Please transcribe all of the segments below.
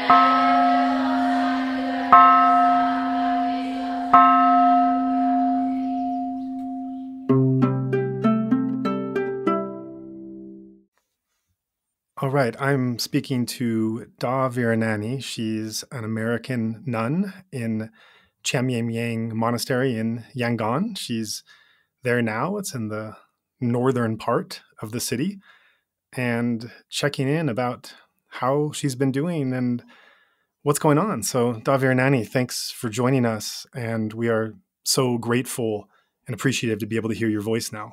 All right, I'm speaking to Daw Viranani. She's an American nun in Chamyemyang Monastery in Yangon. She's there now. It's in the northern part of the city, and checking in about how she's been doing and what's going on. So, Daw Viranani, thanks for joining us, and we are so grateful and appreciative to be able to hear your voice now.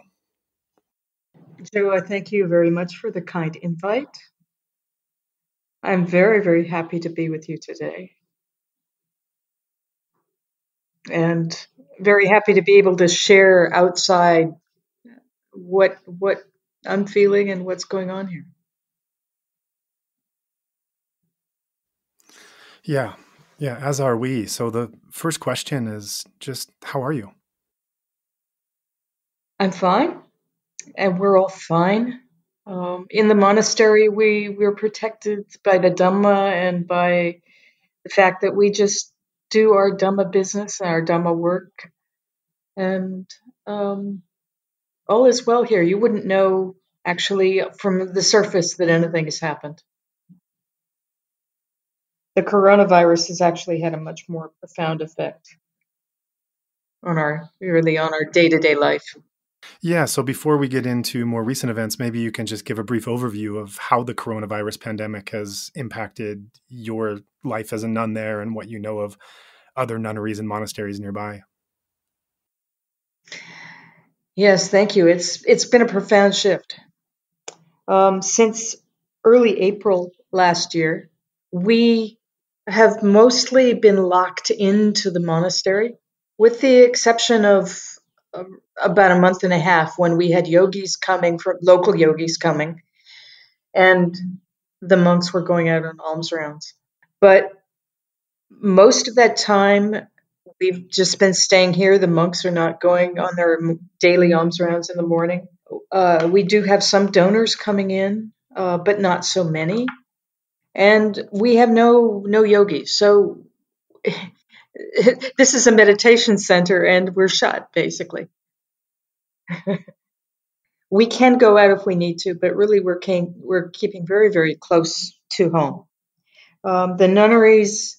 Joe, thank you very much for the kind invite. I'm very, very happy to be with you today. And very happy to be able to share outside what I'm feeling and what's going on here. Yeah, as are we. So the first question is just, how are you? I'm fine, and we're all fine. In the monastery, we're protected by the Dhamma and by the fact that we just do our Dhamma business and our Dhamma work. And all is well here. You wouldn't know, actually, from the surface that anything has happened. The coronavirus has actually had a much more profound effect on our day-to-day life. Yeah, so before we get into more recent events, maybe you can just give a brief overview of how the coronavirus pandemic has impacted your life as a nun there and what you know of other nunneries and monasteries nearby. Yes, thank you. It's been a profound shift. Since early April last year, we have mostly been locked into the monastery, with the exception of about a month and a half when we had local yogis coming, and the monks were going out on alms rounds. But most of that time, we've just been staying here. The monks are not going on their daily alms rounds in the morning. We do have some donors coming in, but not so many. And we have no yogis. So this is a meditation center, and we're shut, basically. We can go out if we need to, but really we're keeping very, very close to home. The nunneries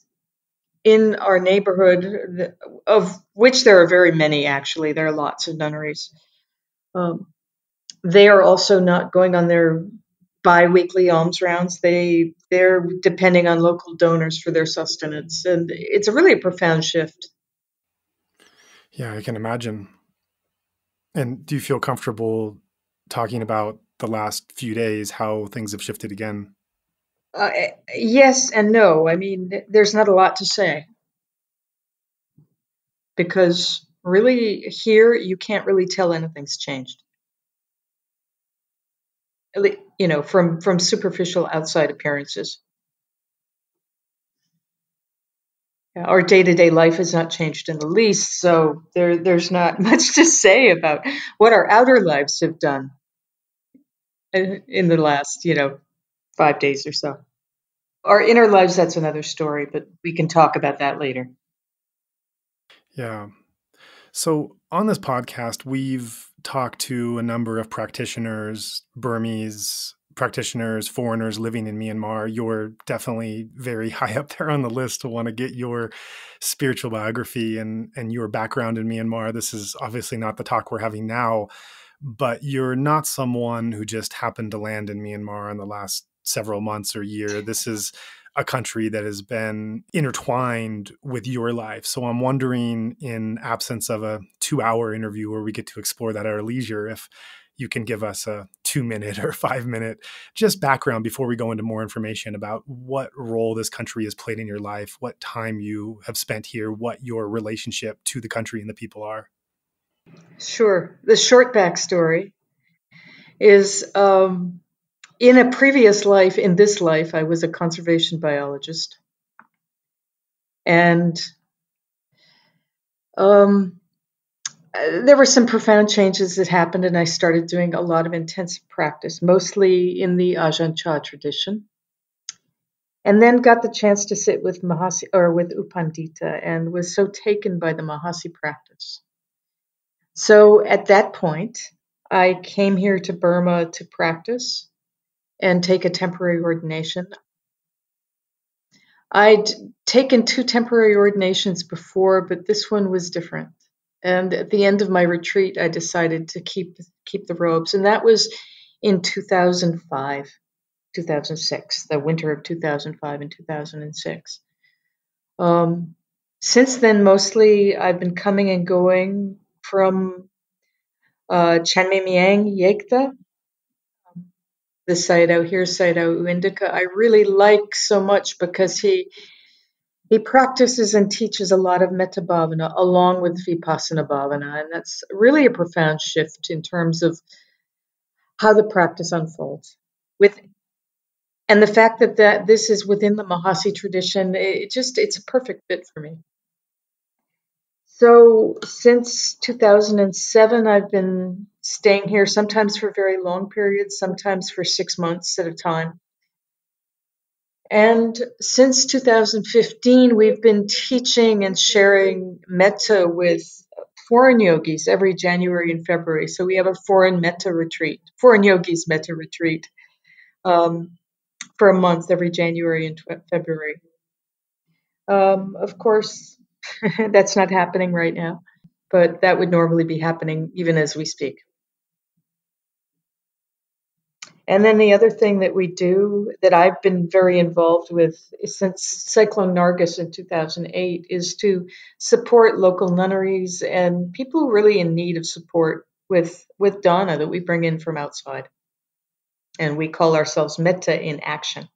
in our neighborhood, of which there are very many, actually, there are lots of nunneries. They are also not going on their bi-weekly alms rounds. They're depending on local donors for their sustenance, and it's really a profound shift. Yeah, I can imagine. And do you feel comfortable talking about the last few days, how things have shifted again? Yes and no. I mean, there's not a lot to say, because really here you can't really tell anything's changed. From superficial outside appearances. Our day-to-day life has not changed in the least, so there's not much to say about what our outer lives have done in the last, 5 days or so. Our inner lives, that's another story, but we can talk about that later. Yeah. So on this podcast, we've talked to a number of practitioners, Burmese practitioners, foreigners living in Myanmar. You're definitely very high up there on the list to want to get your spiritual biography and your background in Myanmar. This is obviously not the talk we're having now, but you're not someone who just happened to land in Myanmar in the last several months or year. This is a country that has been intertwined with your life. So I'm wondering, in absence of a 2-hour interview where we get to explore that at our leisure, if you can give us a 2-minute or 5-minute just background before we go into more information about what role this country has played in your life, what time you have spent here, what your relationship to the country and the people are. Sure. The short backstory is, in a previous life, in this life, I was a conservation biologist. And there were some profound changes that happened, and I started doing a lot of intensive practice, mostly in the Ajahn Chah tradition. and then got the chance to sit with Mahasi or with U Pandita, and was so taken by the Mahasi practice. So at that point, I came here to Burma to practice and take a temporary ordination. I'd taken 2 temporary ordinations before, but this one was different. And at the end of my retreat, I decided to keep the robes, and that was in 2005, 2006, the winter of 2005 and 2006. Since then, mostly I've been coming and going from Chanme Miang Yekta, the Sayadaw here, Sayadaw U Indica. I really like so much because he practices and teaches a lot of metta bhavana along with vipassana bhavana, and that's really a profound shift in terms of how the practice unfolds. And the fact that this is within the Mahasi tradition, it's a perfect fit for me. So since 2007, I've been staying here, sometimes for very long periods, sometimes for 6 months at a time. And since 2015, we've been teaching and sharing metta with foreign yogis every January and February. So we have a foreign yogis metta retreat for a month every January and February. Of course, that's not happening right now, but that would normally be happening even as we speak. And then the other thing that we do that I've been very involved with since Cyclone Nargis in 2008 is to support local nunneries and people really in need of support with dana that we bring in from outside. And we call ourselves Metta in Action.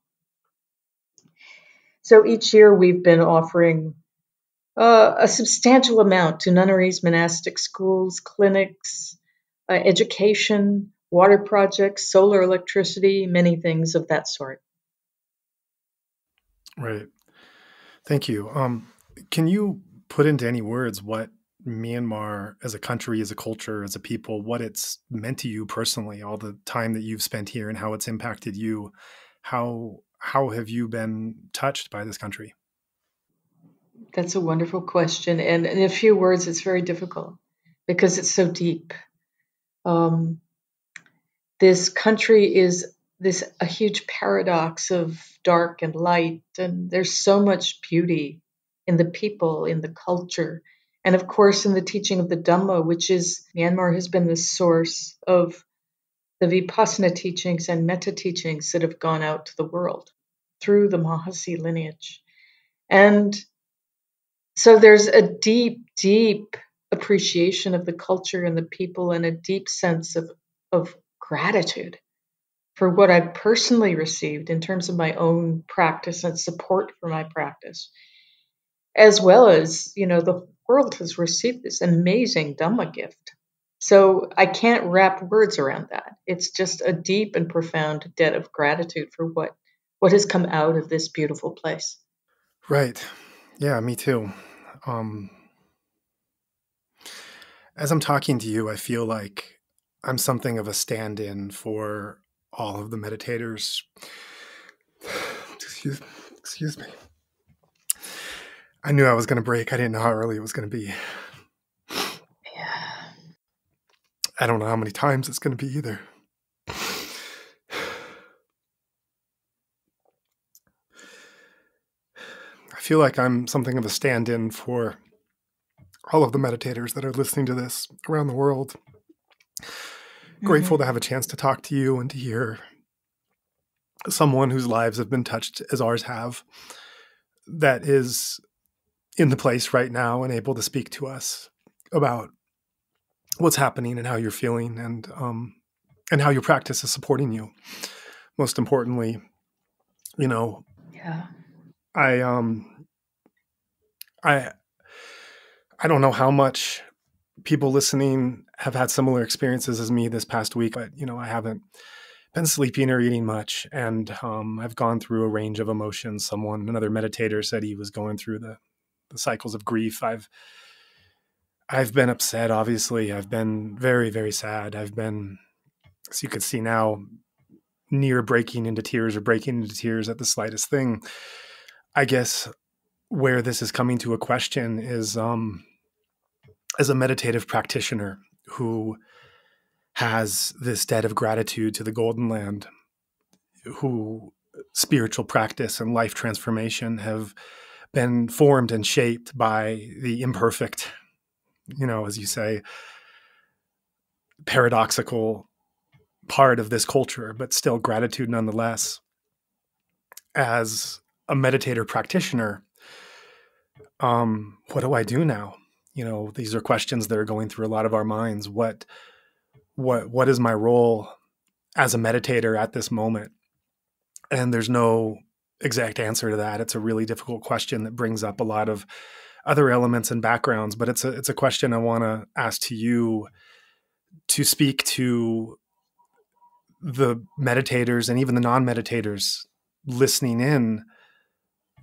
So each year we've been offering a substantial amount to nunneries, monastic schools, clinics, education, water projects, solar electricity, many things of that sort. Right. Thank you. Can you put into any words what Myanmar as a country, as a culture, as a people, what it's meant to you personally, all the time that you've spent here and how it's impacted you? How have you been touched by this country? That's a wonderful question. And in a few words, it's very difficult because it's so deep. This country is a huge paradox of dark and light, and there's so much beauty in the people, in the culture, and of course in the teaching of the Dhamma, which is Myanmar has been the source of the Vipassana teachings and metta teachings that have gone out to the world through the Mahasi lineage. And so there's a deep, deep appreciation of the culture and the people, and a deep sense of gratitude for what I've personally received in terms of my own practice and support for my practice, as well as, the world has received this amazing Dhamma gift. So I can't wrap words around that. It's just a deep and profound debt of gratitude for what has come out of this beautiful place. Right. Yeah, me too. As I'm talking to you, I feel like I'm something of a stand-in for all of the meditators. Excuse me. I knew I was going to break. I didn't know how early it was going to be. Yeah. I don't know how many times it's going to be either. I feel like I'm something of a stand-in for all of the meditators that are listening to this around the world. Grateful to have a chance to talk to you and to hear someone whose lives have been touched as ours have, that is in the place right now and able to speak to us about what's happening and how you're feeling, and how your practice is supporting you. Most importantly, Yeah. I don't know how much people listening have had similar experiences as me this past week, but I haven't been sleeping or eating much, and I've gone through a range of emotions. Another meditator said he was going through the cycles of grief. I've been upset, obviously. I've been very, very sad. I've been, as you can see now, near breaking into tears or breaking into tears at the slightest thing. I guess where this is coming to a question is, as a meditative practitioner who has this debt of gratitude to the Golden Land, who spiritual practice and life transformation have been formed and shaped by the imperfect, as you say, paradoxical part of this culture, but still gratitude nonetheless. As a meditator practitioner, what do I do now? These are questions that are going through a lot of our minds. What is my role as a meditator at this moment? And there's no exact answer to that. It's a really difficult question that brings up a lot of other elements and backgrounds, but it's a question I want to ask to you to speak to the meditators and even the non-meditators listening in,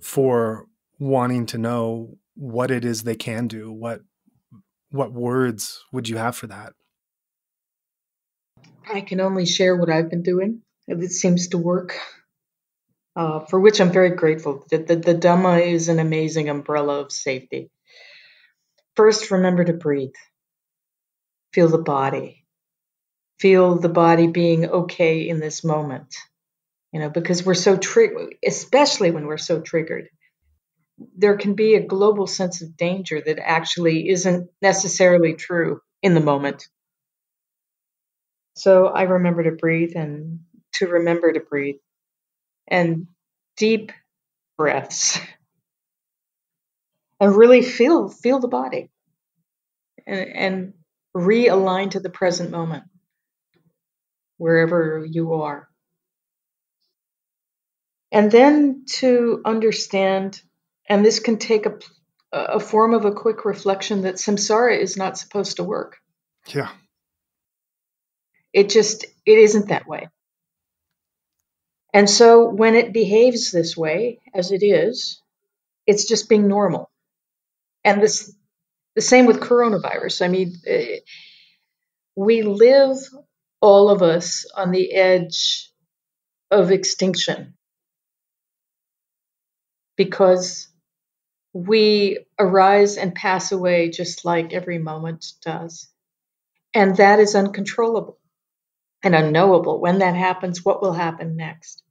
for wanting to know what it is they can do. What words would you have for that? I can only share what I've been doing. It seems to work, for which I'm very grateful. The Dhamma is an amazing umbrella of safety. First, remember to breathe. Feel the body. Feel the body being okay in this moment. Because we're so triggered, especially when we're so triggered, there can be a global sense of danger that actually isn't necessarily true in the moment. So I remember to breathe and to remember to breathe. And deep breaths. And really feel the body. And realign to the present moment, wherever you are. And then to understand, and this can take a form of a quick reflection, that samsara is not supposed to work. Yeah. It isn't that way. And so when it behaves this way, as it is, it's just being normal. And the same with coronavirus. I mean, we live, all of us, on the edge of extinction because we arise and pass away just like every moment does. And that is uncontrollable and unknowable. When that happens, what will happen next?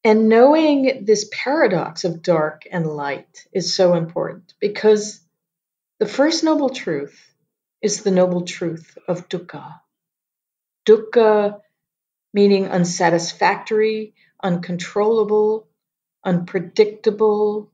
And knowing this paradox of dark and light is so important, because the first noble truth is the noble truth of dukkha. Dukkha meaning unsatisfactory, uncontrollable, unpredictable,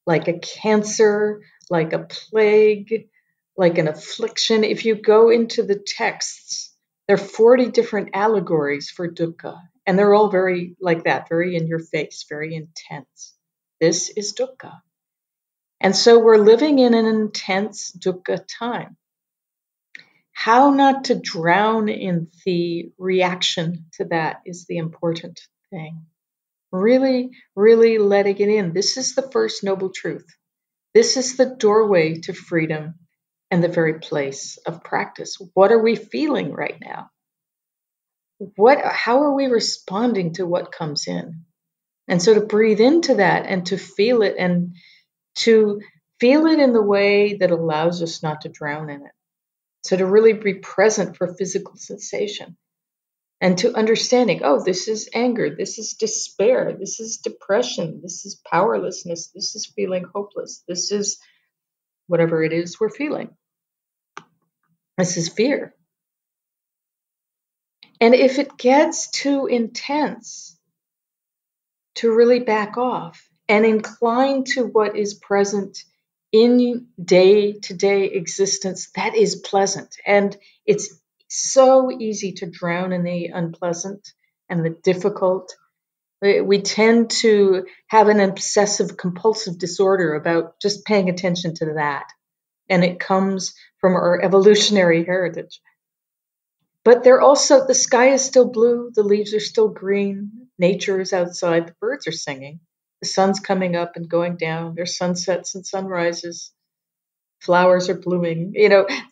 like a cancer, like a plague, like an affliction. If you go into the texts, there are 40 different allegories for dukkha, and they're all very like that, very in your face, very intense. This is dukkha. And so we're living in an intense dukkha time. How not to drown in the reaction to that is the important thing. Really, really letting it in. This is the first noble truth. This is the doorway to freedom and the very place of practice. What are we feeling right now? How are we responding to what comes in? And so to breathe into that and to feel it, and to feel it in the way that allows us not to drown in it. So to really be present for physical sensation, and to understanding, oh, this is anger, this is despair, this is depression, this is powerlessness, this is feeling hopeless, this is whatever it is we're feeling. This is fear. And if it gets too intense, to really back off and incline to what is present in day-to-day existence that is pleasant. And it's so easy to drown in the unpleasant and the difficult. We tend to have an obsessive compulsive disorder about just paying attention to that. And it comes from our evolutionary heritage. But the sky is still blue, the leaves are still green, nature is outside, the birds are singing, the sun's coming up and going down, there's sunsets and sunrises. flowers are blooming.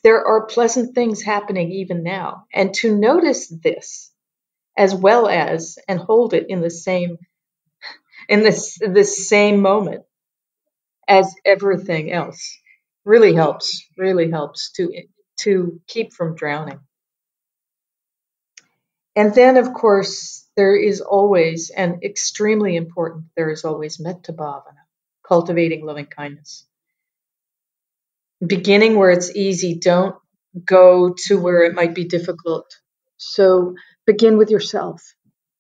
There are pleasant things happening even now. And to notice this as well as and hold it in this same moment as everything else really helps to keep from drowning. And then, of course, there is always, and extremely important, there is always metta bhavana, cultivating loving kindness. Beginning where it's easy, don't go to where it might be difficult. So begin with yourself.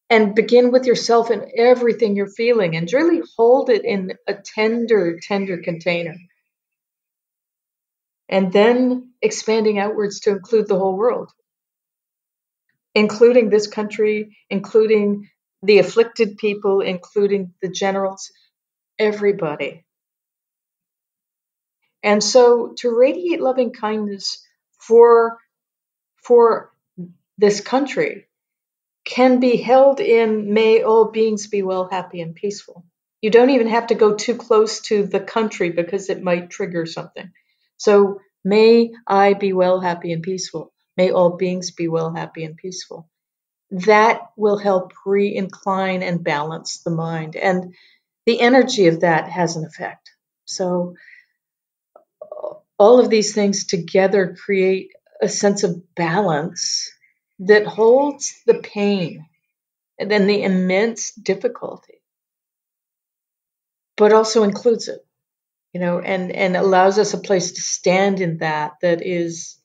And begin with yourself in everything you're feeling, and really hold it in a tender, tender container. And then expanding outwards to include the whole world, including this country, including the afflicted people, including the generals, everybody. And so to radiate loving kindness for this country can be held in may all beings be well, happy, and peaceful. You don't even have to go too close to the country because it might trigger something. So may I be well, happy, and peaceful. May all beings be well, happy, and peaceful. That will help re-incline and balance the mind. And the energy of that has an effect. So all of these things together create a sense of balance that holds the pain and then the immense difficulty, but also includes it, and allows us a place to stand in that is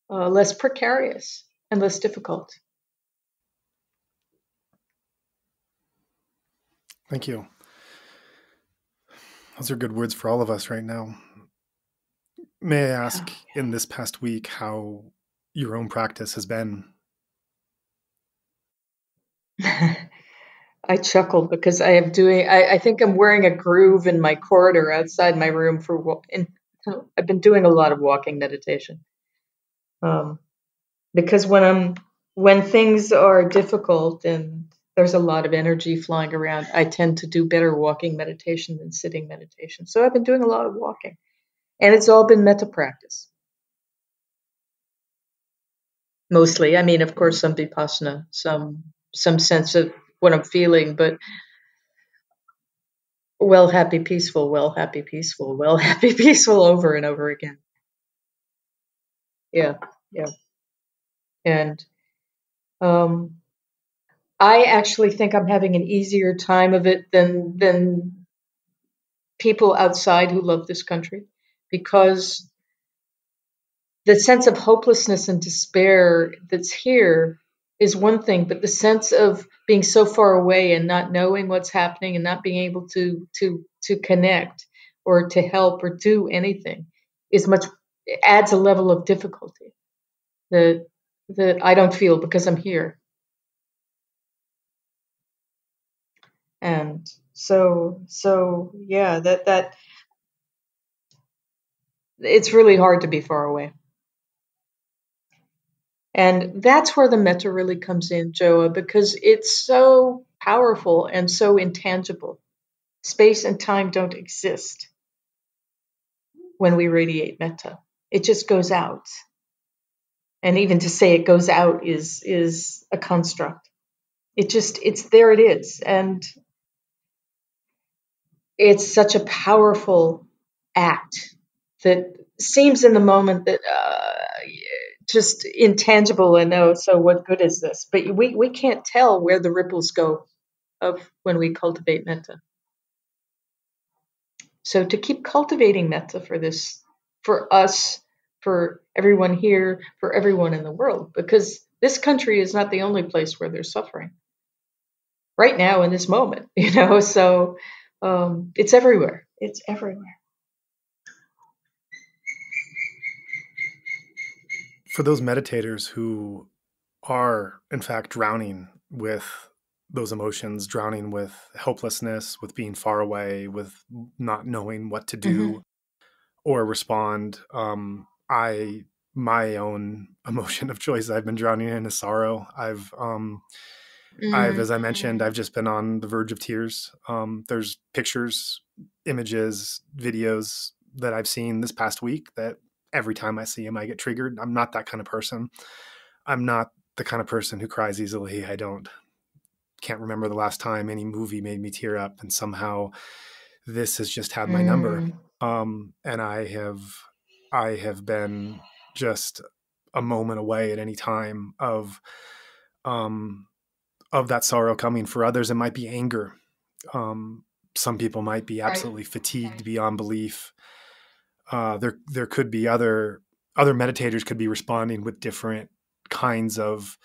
less precarious and less difficult. Thank you. Those are good words for all of us right now. May I ask, in this past week, how your own practice has been? I chuckle because I think I'm wearing a groove in my corridor outside my room and I've been doing a lot of walking meditation. Because when things are difficult and there's a lot of energy flying around, I tend to do better walking meditation than sitting meditation. So I've been doing a lot of walking, and it's all been metta practice. Mostly. I mean, of course, some vipassana, some sense of what I'm feeling, but well, happy, peaceful, well, happy, peaceful, well, happy, peaceful over and over again. Yeah. And I actually think I'm having an easier time of it than people outside who love this country, because the sense of hopelessness and despair that's here is one thing, but the sense of being so far away and not knowing what's happening and not being able to connect or to help or do anything adds a level of difficulty that I don't feel because I'm here. And so yeah, that it's really hard to be far away. And that's where the metta really comes in, Joa, because it's so powerful and so intangible. Space and time don't exist when we radiate metta. It just goes out. And even to say it goes out is a construct. It's there it is. And it's such a powerful act that seems in the moment that just intangible and so what good is this? But we can't tell where the ripples go of when we cultivate metta. So to keep cultivating metta for us, for everyone here, for everyone in the world, because this country is not the only place where there's suffering right now in this moment, so it's everywhere. It's everywhere. For those meditators who are, in fact, drowning with those emotions, drowning with helplessness, with being far away, with not knowing what to do or respond, my own emotion of choice I've been drowning in is sorrow. I've, as I mentioned, I've just been on the verge of tears. There's pictures, images, videos that I've seen this past week that every time I see him, I get triggered. I'm not that kind of person. I'm not the kind of person who cries easily. Can't remember the last time any movie made me tear up, and somehow this has just had my number. And I have been just a moment away at any time of that sorrow coming. For others, it might be anger. Some people might be absolutely fatigued beyond belief. There could be other meditators could be responding with different kinds of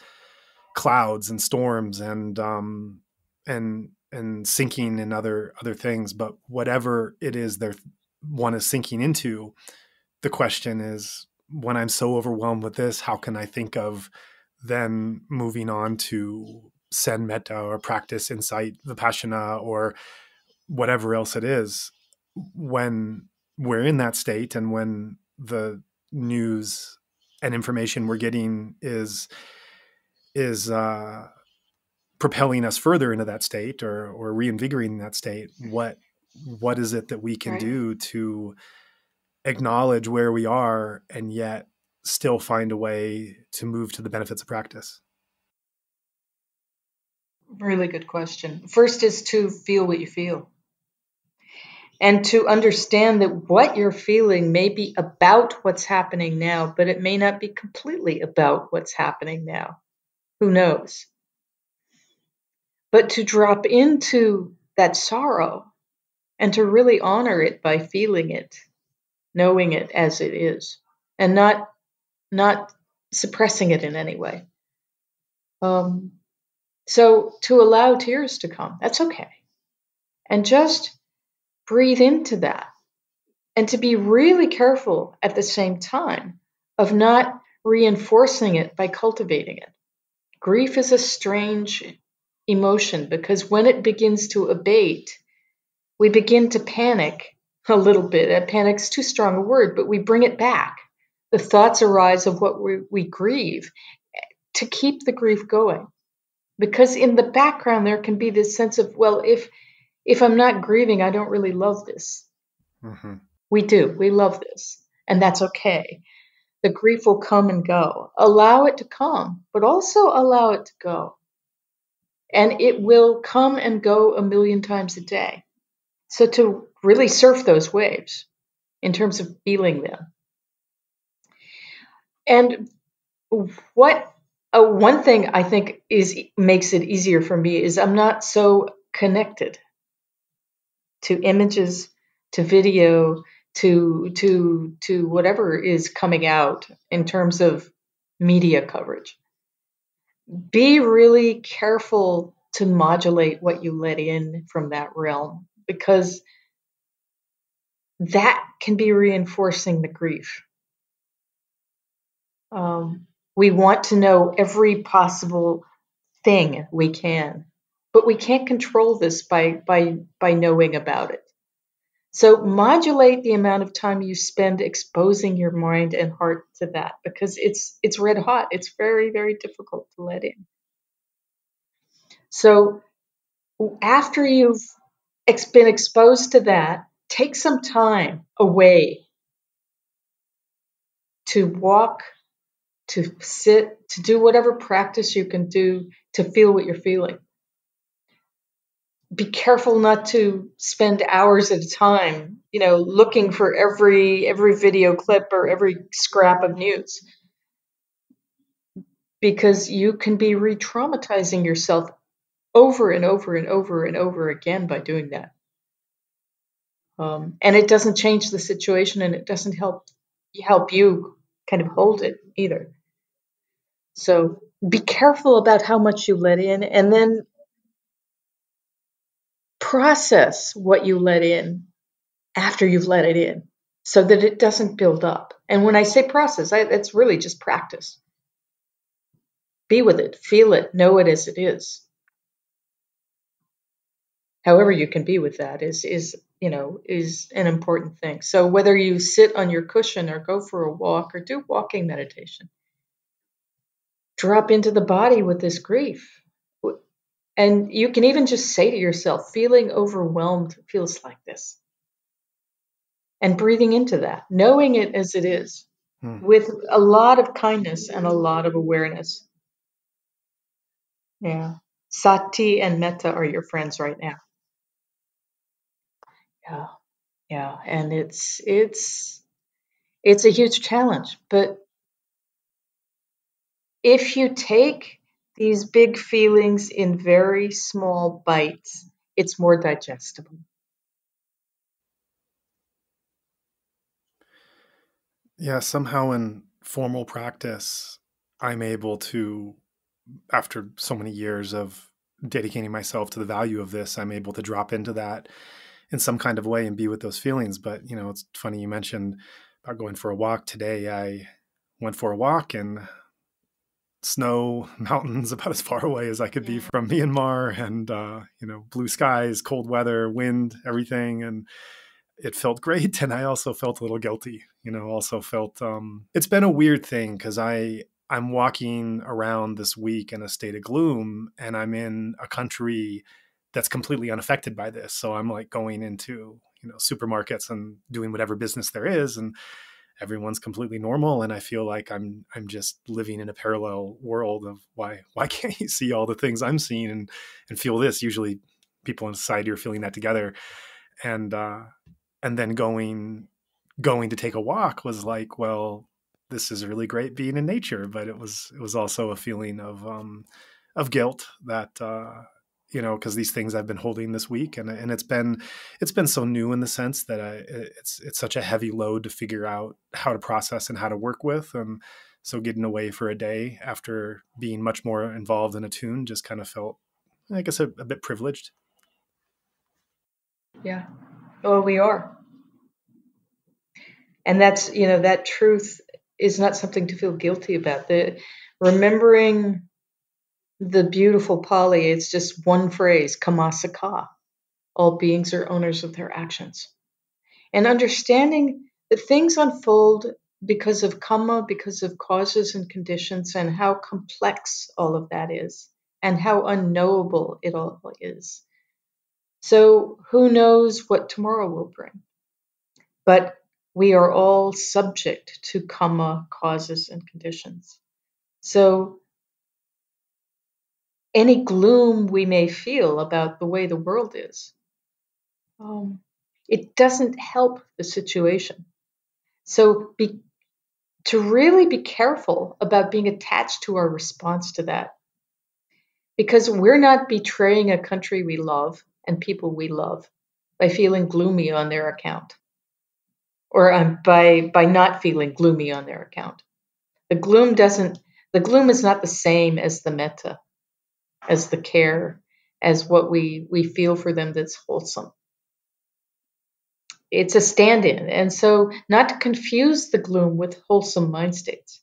clouds and storms and sinking in other things. But whatever it is one is sinking into, the question is, when I'm so overwhelmed with this, how can I think of then moving on to send metta or practice insight vipassana or whatever else it is, when we're in that state and when the news and information we're getting is propelling us further into that state or reinvigorating that state. What is it that we can do to acknowledge where we are and yet still find a way to move to the benefits of practice? Really good question. First is to feel what you feel. And to understand that what you're feeling may be about what's happening now, but it may not be completely about what's happening now. Who knows? But to drop into that sorrow and to really honor it by feeling it, knowing it as it is, and not suppressing it in any way. So to allow tears to come, that's okay. And just breathe into that. And to be really careful at the same time of not reinforcing it by cultivating it. Grief is a strange emotion because when it begins to abate, we begin to panic a little bit. Panic's too strong a word, but we bring it back. The thoughts arise of what we grieve to keep the grief going. Because in the background, there can be this sense of, well, if I'm not grieving, I don't really love this. Mm-hmm. We do. We love this. And that's okay. The grief will come and go. Allow it to come, but also allow it to go. And it will come and go a million times a day. So to really surf those waves in terms of feeling them. And one thing I think makes it easier for me is I'm not so connected to images, to video, to whatever is coming out in terms of media coverage. Be really careful to modulate what you let in from that realm, because that can be reinforcing the grief. We want to know every possible thing we can, but we can't control this by knowing about it. So modulate the amount of time you spend exposing your mind and heart to that, because it's red hot. It's very, very difficult to let in. So after you've been exposed to that, take some time away to walk, to sit, to do whatever practice you can do to feel what you're feeling. Be careful not to spend hours at a time, looking for every video clip or every scrap of news, because you can be re-traumatizing yourself over and over and over and over again by doing that. And it doesn't change the situation, and it doesn't help you kind of hold it either. So be careful about how much you let in, and then process what you let in after you've let it in so that it doesn't build up. And when I say process, it's really just practice. Be with it, feel it, know it as it is. However you can be with that is an important thing. So whether you sit on your cushion or go for a walk or do walking meditation, drop into the body with this grief. And you can even just say to yourself, feeling overwhelmed feels like this. and breathing into that, knowing it as it is, with a lot of kindness and a lot of awareness. Yeah. Sati and metta are your friends right now. Yeah. Yeah. And it's a huge challenge, but if you take these big feelings in very small bites, it's more digestible. Yeah, somehow in formal practice, I'm able to, after so many years of dedicating myself to the value of this, I'm able to drop into that in some kind of way and be with those feelings. But, it's funny you mentioned about going for a walk today. I went for a walk in snow, mountains about as far away as I could be from Myanmar, and, blue skies, cold weather, wind, everything. And it felt great. And I also felt a little guilty, also felt, it's been a weird thing because I'm walking around this week in a state of gloom, and I'm in a country that's completely unaffected by this. So I'm like going into, supermarkets and doing whatever business there is, and everyone's completely normal. And I feel like I'm just living in a parallel world of why can't you see all the things I'm seeing and feel this? Usually people in society are feeling that together. And then going to take a walk was like, well, this is really great being in nature. But it was also a feeling of guilt that, because these things I've been holding this week, and it's been so new in the sense that it's such a heavy load to figure out how to process and how to work with. And so getting away for a day after being much more involved and attuned just kind of felt, I guess, a bit privileged. Yeah. Well, we are. And that's, that truth is not something to feel guilty about. Remembering the beautiful Pali, it's just one phrase, kamasaka. All beings are owners of their actions. And understanding that things unfold because of karma, because of causes and conditions, and how complex all of that is, and how unknowable it all is. So who knows what tomorrow will bring? But we are all subject to karma, causes, and conditions. So any gloom we may feel about the way the world is, it doesn't help the situation. So to really be careful about being attached to our response to that, because we're not betraying a country we love and people we love by feeling gloomy on their account, or by not feeling gloomy on their account. The gloom is not the same as the metta, as the care, as what we feel for them that's wholesome. It's a stand-in. And so not to confuse the gloom with wholesome mind states.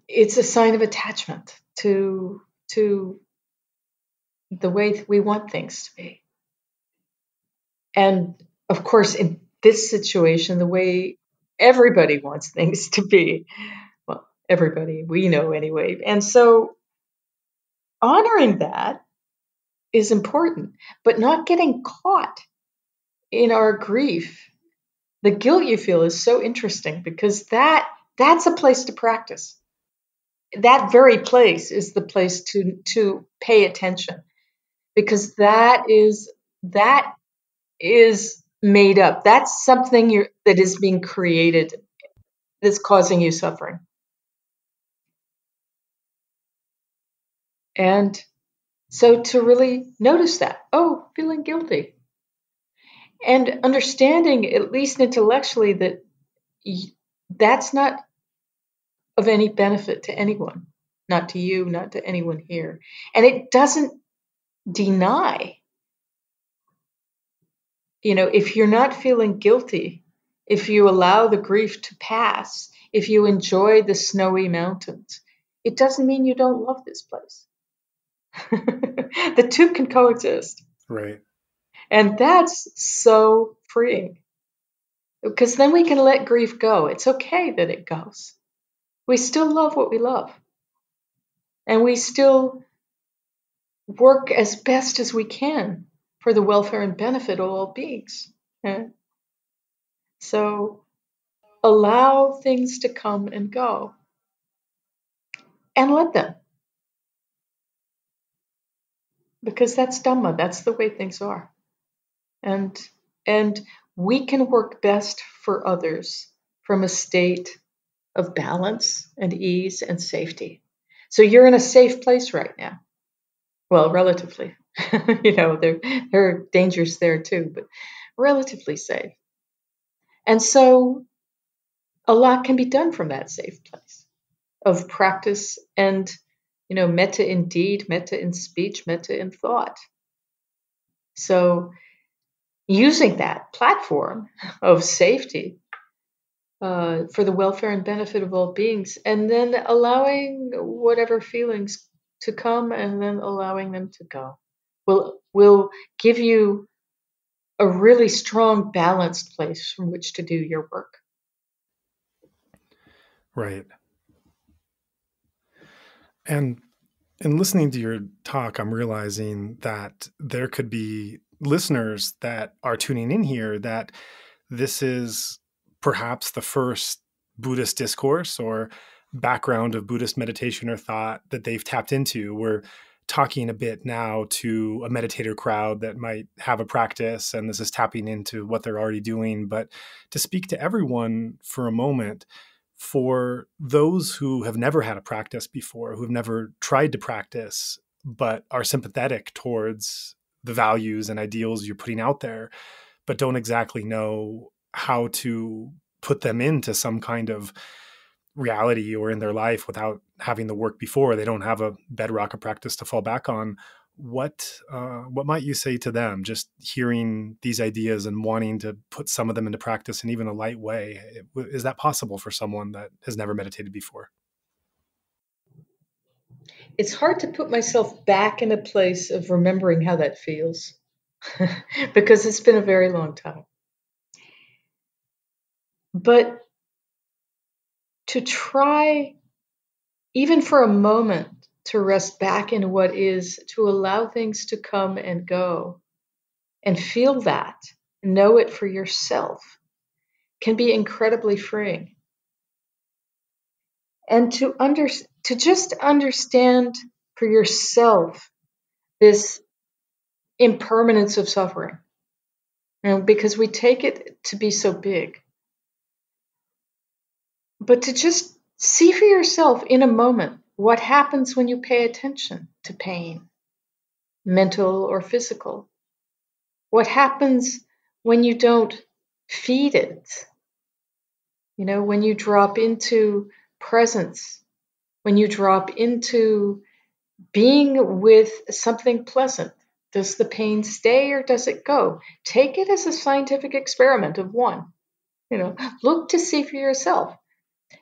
It's a sign of attachment to the way we want things to be. And of course, in this situation, the way everybody wants things to be. Well, everybody, we know anyway. And so honoring that is important, but not getting caught in our grief. The guilt you feel is so interesting because that's a place to practice. That very place is the place to pay attention, because that is made up. That's something that is being created that's causing you suffering. And so to really notice that, feeling guilty. And understanding, at least intellectually, that that's not of any benefit to anyone, not to you, not to anyone here. And it doesn't deny, if you're not feeling guilty, if you allow the grief to pass, if you enjoy the snowy mountains, it doesn't mean you don't love this place. The two can coexist. Right. And that's so freeing, because then we can let grief go. It's okay that it goes. We still love what we love. And we still work as best as we can for the welfare and benefit of all beings. So allow things to come and go and let them. Because that's Dhamma, that's the way things are. And we can work best for others from a state of balance and ease and safety. So you're in a safe place right now. Well, relatively. There are dangers there too, but relatively safe. And so a lot can be done from that safe place of practice and, metta in deed, metta in speech, metta in thought. So using that platform of safety for the welfare and benefit of all beings, and then allowing whatever feelings to come and then allowing them to go will give you a really strong, balanced place from which to do your work. Right. And in listening to your talk, I'm realizing that there could be listeners that are tuning in here that this is perhaps the first Buddhist discourse or background of Buddhist meditation or thought that they've tapped into. We're talking a bit now to a meditator crowd that might have a practice, and this is tapping into what they're already doing. But to speak to everyone for a moment, for those who have never had a practice before, who've never tried to practice, but are sympathetic towards the values and ideals you're putting out there, but don't exactly know how to put them into some kind of reality or in their life without having the work before, they don't have a bedrock of practice to fall back on. What might you say to them, just hearing these ideas and wanting to put some of them into practice in even a light way? Is that possible for someone that has never meditated before? It's hard to put myself back in a place of remembering how that feels because it's been a very long time. But to try, even for a moment, to rest back in what is, to allow things to come and go and feel that, know it for yourself, can be incredibly freeing. And to just understand for yourself this impermanence of suffering, because we take it to be so big. But to just see for yourself in a moment what happens when you pay attention to pain, mental or physical. What happens when you don't feed it? When you drop into presence, when you drop into being with something pleasant. Does the pain stay or does it go? Take it as a scientific experiment of one. Look to see for yourself.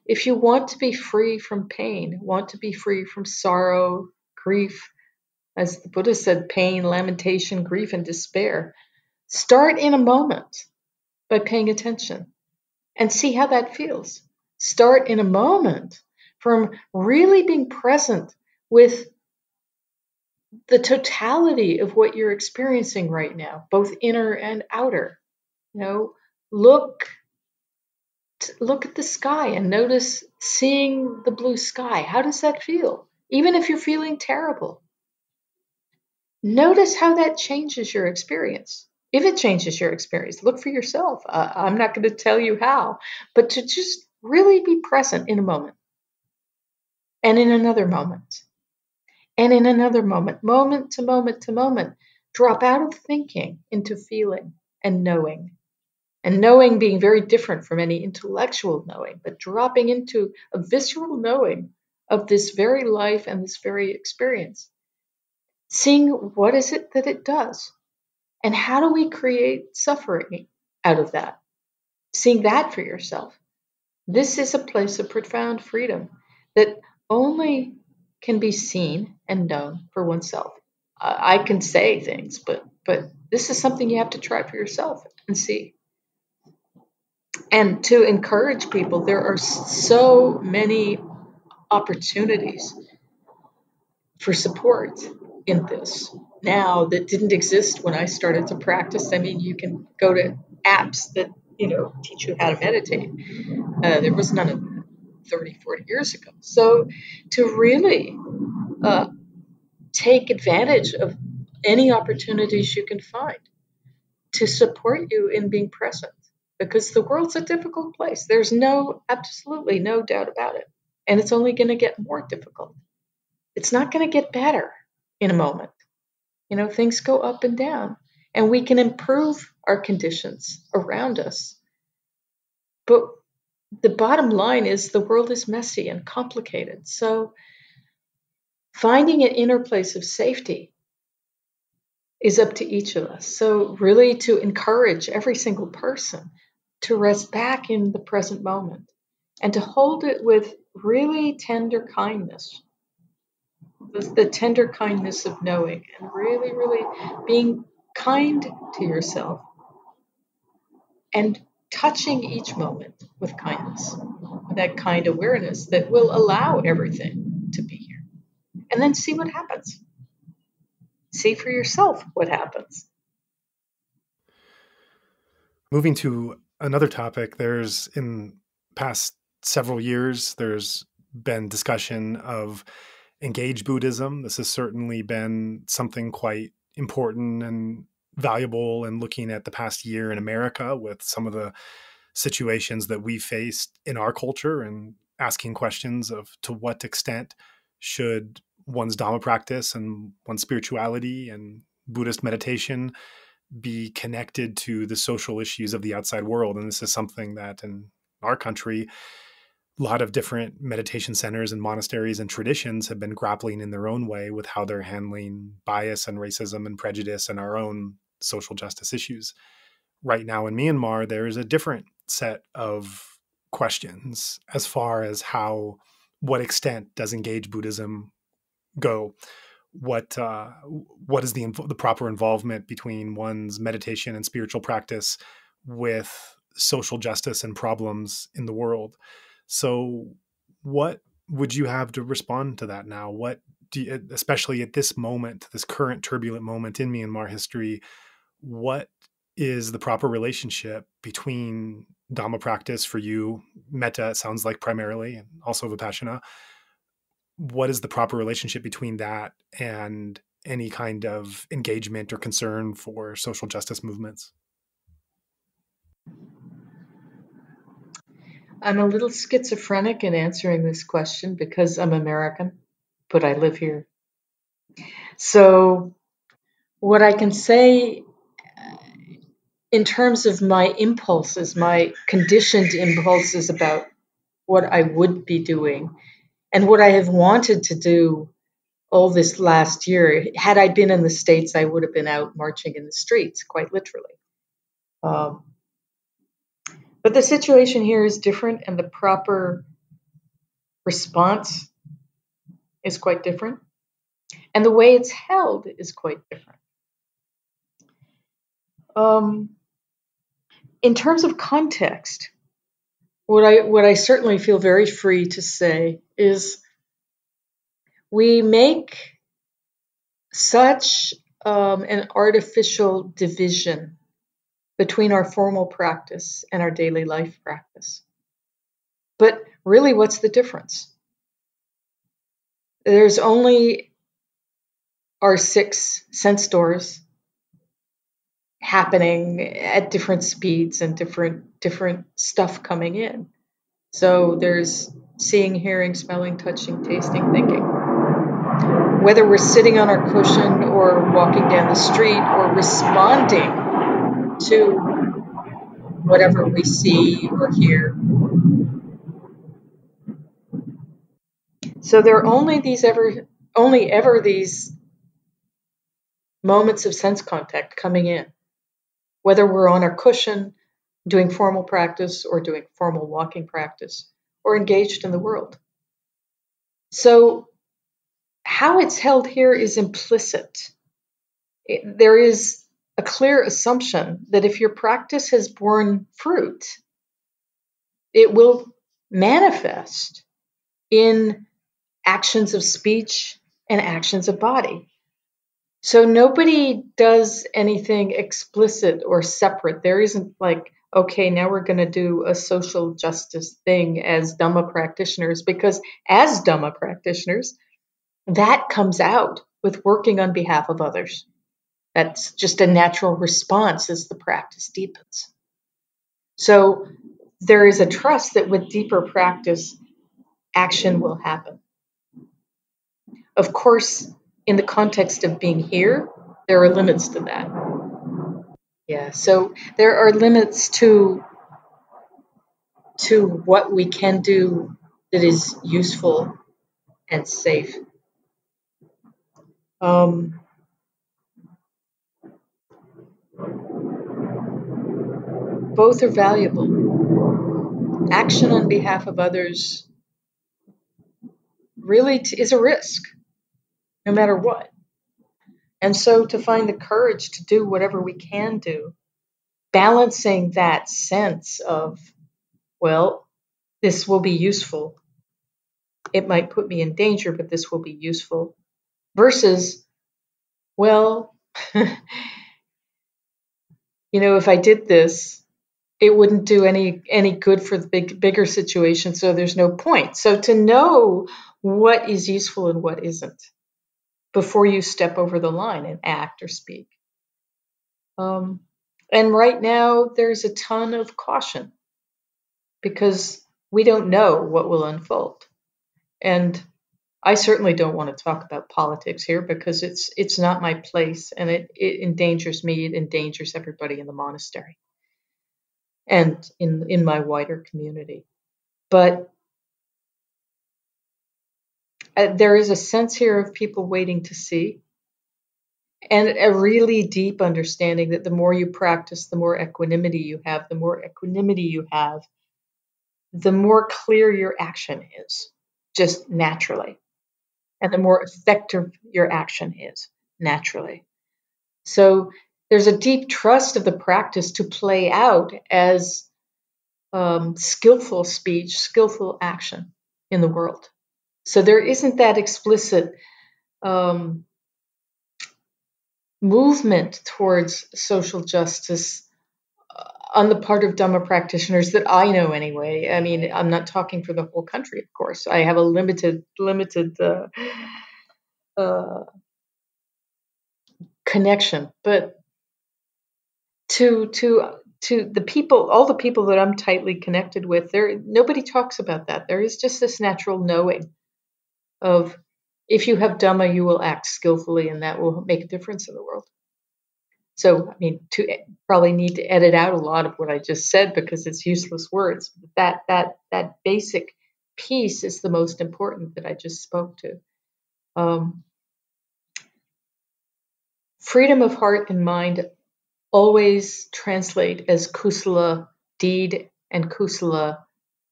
If you want to be free from pain, want to be free from sorrow, grief, as the Buddha said, pain, lamentation, grief, and despair, start in a moment by paying attention and see how that feels. Start in a moment from really being present with the totality of what you're experiencing right now, both inner and outer. Look at the sky and notice seeing the blue sky. How does that feel? Even if you're feeling terrible, notice how that changes your experience. If it changes your experience, look for yourself. I'm not going to tell you how, but to just really be present in a moment and in another moment and in another moment, moment to moment to moment, drop out of thinking into feeling and knowing. And knowing being very different from any intellectual knowing, but dropping into a visceral knowing of this very life and this very experience. Seeing what is it that it does, and how do we create suffering out of that? Seeing that for yourself. This is a place of profound freedom that only can be seen and known for oneself. I can say things, but this is something you have to try for yourself and see. And to encourage people, there are so many opportunities for support in this now that didn't exist when I started to practice. I mean, you can go to apps that, teach you how to meditate. There was none of that 30, 40 years ago. So to really take advantage of any opportunities you can find to support you in being present, because the world's a difficult place. There's absolutely no doubt about it. And it's only going to get more difficult. It's not going to get better in a moment. Things go up and down, and we can improve our conditions around us. But the bottom line is the world is messy and complicated. So finding an inner place of safety is up to each of us. So really to encourage every single person to rest back in the present moment and to hold it with really tender kindness, the tender kindness of knowing, and really, really being kind to yourself and touching each moment with kindness, that kind awareness that will allow everything to be here. And then see what happens. See for yourself what happens. Moving to another topic, there's in past several years, there's been discussion of engaged Buddhism. This has certainly been something quite important and valuable in looking at the past year in America with some of the situations that we faced in our culture, and asking questions of to what extent should one's Dhamma practice and one's spirituality and Buddhist meditation be connected to the social issues of the outside world. And this is something that in our country, a lot of different meditation centers and monasteries and traditions have been grappling in their own way with how they're handling bias and racism and prejudice and our own social justice issues. Right now in Myanmar, there is a different set of questions as far as what extent does engaged Buddhism go? What is the proper involvement between one's meditation and spiritual practice with social justice and problems in the world? So what would you have to respond to that now? What do you, especially at this moment, this current turbulent moment in Myanmar history, what is the proper relationship between Dhamma practice for you, metta, it sounds like primarily, and also Vipassana? What is the proper relationship between that and any kind of engagement or concern for social justice movements? I'm a little schizophrenic in answering this question because I'm American, but I live here. So what I can say in terms of my impulses, my conditioned impulses about what I would be doing and what I have wanted to do all this last year. Had I been in the States, I would have been out marching in the streets, quite literally. But the situation here is different, and the proper response is quite different. And the way it's held is quite different. In terms of context, what I certainly feel very free to say is we make such an artificial division between our formal practice and our daily life practice. But really, what's the difference? There's only our 6 sense doors happening at different speeds and different stuff coming in. So there's seeing, hearing, smelling, touching, tasting, thinking. Whether we're sitting on our cushion or walking down the street or responding to whatever we see or hear. So there are only ever these moments of sense contact coming in, whether we're on our cushion doing formal practice or doing formal walking practice or engaged in the world. So how it's held here is implicit. There is a clear assumption that if your practice has borne fruit, it will manifest in actions of speech and actions of body. So nobody does anything explicit or separate. There isn't like, okay, now we're going to do a social justice thing as Dhamma practitioners, because as Dhamma practitioners, that comes out with working on behalf of others. That's just a natural response as the practice deepens. So there is a trust that with deeper practice, action will happen. Of course, in the context of being here, there are limits to that. Yeah, so there are limits to what we can do that is useful and safe. Both are valuable. Action on behalf of others really is a risk, no matter what. And so to find the courage to do whatever we can do, balancing that sense of, well, this will be useful. It might put me in danger, but this will be useful. Versus, well, if I did this, it wouldn't do any good for the bigger situation, so there's no point. So to know what is useful and what isn't before you step over the line and act or speak. And right now, there's a ton of caution because we don't know what will unfold. And I certainly don't want to talk about politics here because it's not my place, and it endangers me. It endangers everybody in the monastery and in my wider community. But there is a sense here of people waiting to see, and a really deep understanding that the more you practice, the more equanimity you have. The more equanimity you have, the more clear your action is, just naturally. And the more effective your action is, naturally. So there's a deep trust of the practice to play out as skillful speech, skillful action in the world. So there isn't that explicit movement towards social justice on the part of Dhamma practitioners that I know anyway. I mean, I'm not talking for the whole country, of course. I have a limited connection, but to the people, all the people that I'm tightly connected with, nobody talks about that. There is just this natural knowing of, if you have Dhamma, you will act skillfully, and that will make a difference in the world. So, I mean, probably need to edit out a lot of what I just said because it's useless words. But that basic piece is the most important that I just spoke to. Freedom of heart and mind always translate as kusala deed and kusala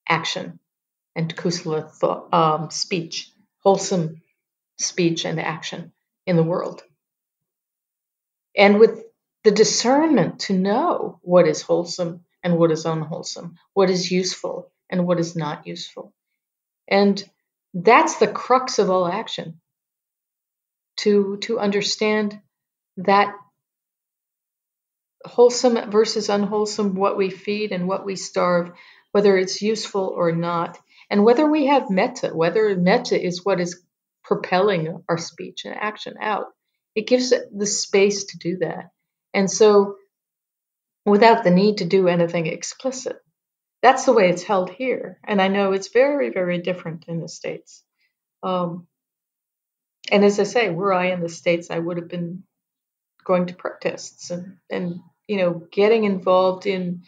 action and kusala thought, speech, wholesome speech and action in the world. And with the discernment to know what is wholesome and what is unwholesome, what is useful and what is not useful. And that's the crux of all action, to understand that wholesome versus unwholesome, what we feed and what we starve, whether it's useful or not, and whether we have metta, whether metta is what is propelling our speech and action out. It gives it the space to do that. And so without the need to do anything explicit. That's the way it's held here. And I know it's very, very different in the States. And as I say, were I in the States, I would have been going to protests and getting involved in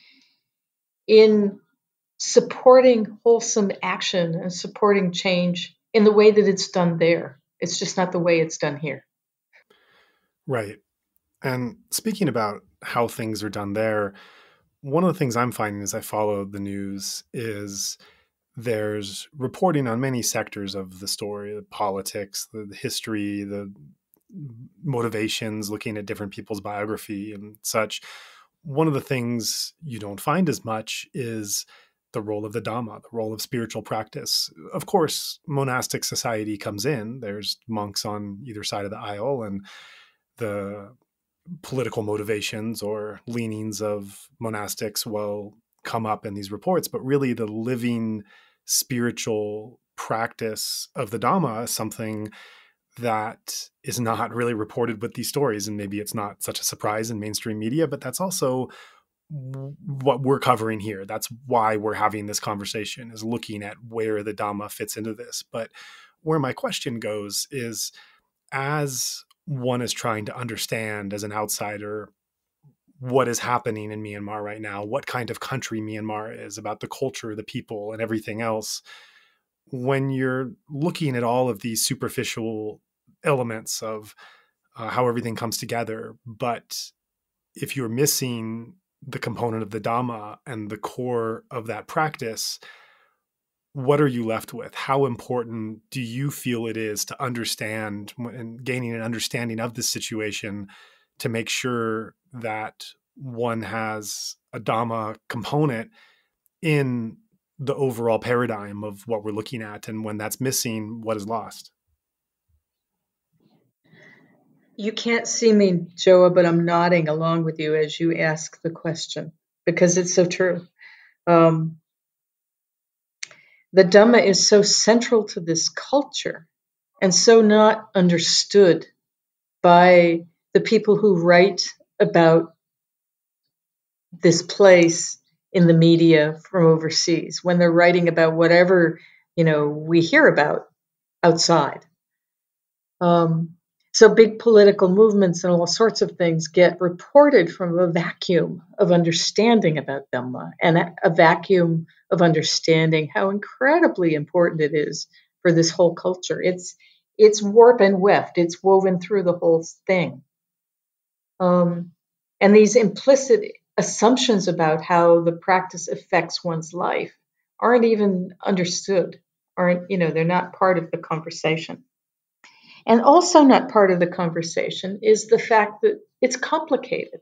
supporting wholesome action and supporting change in the way that it's done there. It's just not the way it's done here. Right. And speaking about how things are done there, one of the things I'm finding as I follow the news is there's reporting on many sectors of the story, the politics, the history, the motivations, looking at different people's biography and such. One of the things you don't find as much is the role of the Dhamma, the role of spiritual practice. Of course, monastic society comes in. There's monks on either side of the aisle, and the political motivations or leanings of monastics will come up in these reports, but really the living spiritual practice of the Dhamma is something that is not really reported with these stories. And maybe it's not such a surprise in mainstream media, but that's also what we're covering here. That's why we're having this conversation, is looking at where the Dhamma fits into this. But where my question goes is, as one is trying to understand as an outsider what is happening in Myanmar right now, what kind of country Myanmar is, about the culture, the people, and everything else, when you're looking at all of these superficial elements of how everything comes together, but if you're missing the component of the Dhamma and the core of that practice, what are you left with? How important do you feel it is to understand and gaining an understanding of this situation to make sure that one has a Dhamma component in the overall paradigm of what we're looking at? And when that's missing, what is lost? You can't see me, Joa, but I'm nodding along with you as you ask the question, because it's so true. The Dhamma is so central to this culture and so not understood by the people who write about this place in the media from overseas, when they're writing about whatever, we hear about outside. So big political movements and all sorts of things get reported from a vacuum of understanding about Dhamma, and a vacuum of understanding how incredibly important it is for this whole culture. It's warp and weft. It's woven through the whole thing. And these implicit assumptions about how the practice affects one's life aren't even understood, they're not part of the conversation. And also not part of the conversation is the fact that it's complicated.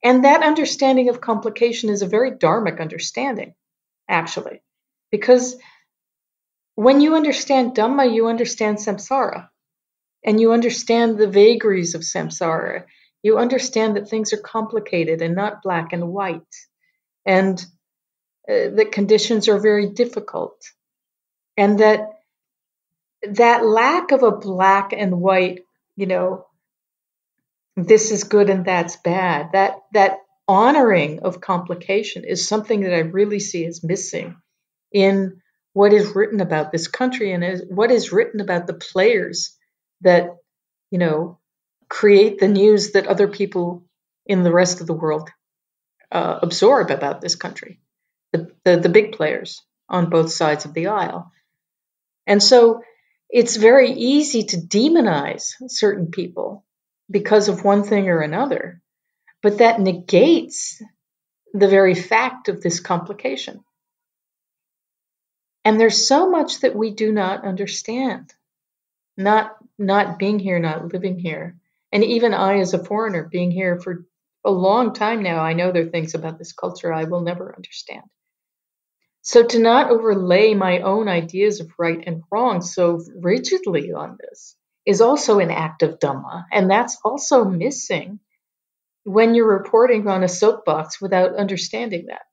And that understanding of complication is a very dharmic understanding, actually. Because when you understand Dhamma, you understand samsara. And you understand the vagaries of samsara. You understand that things are complicated and not black and white. And that conditions are very difficult. And that lack of a black and white, this is good and that's bad, that honoring of complication is something that I really see as missing in what is written about this country and what is written about the players that, create the news that other people in the rest of the world absorb about this country, the big players on both sides of the aisle. And so it's very easy to demonize certain people because of one thing or another, but that negates the very fact of this complication. And there's so much that we do not understand, not being here, not living here. And even I, as a foreigner, being here for a long time now, I know there are things about this culture I will never understand. So to not overlay my own ideas of right and wrong so rigidly on this is also an act of Dhamma. And that's also missing when you're reporting on a soapbox without understanding that.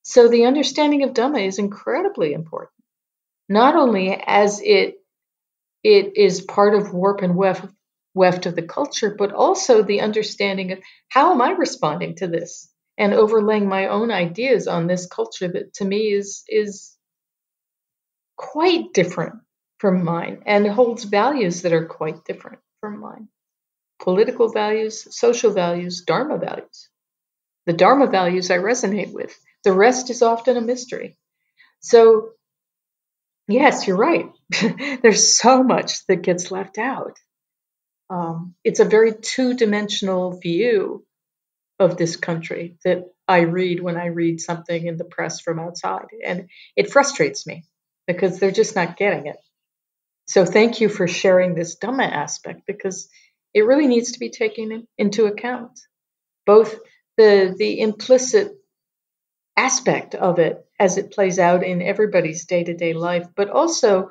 So the understanding of Dhamma is incredibly important, not only as it is part of warp and weft of the culture, but also the understanding of how am I responding to this? And overlaying my own ideas on this culture that to me is quite different from mine and holds values that are quite different from mine. Political values, social values, Dharma values. The Dharma values I resonate with. The rest is often a mystery. So, yes, you're right. There's so much that gets left out. It's a very two-dimensional view of this country that I read when I read something in the press from outside. And it frustrates me because they're just not getting it. So thank you for sharing this Dhamma aspect, because it really needs to be taken into account. Both the implicit aspect of it as it plays out in everybody's day-to-day life, but also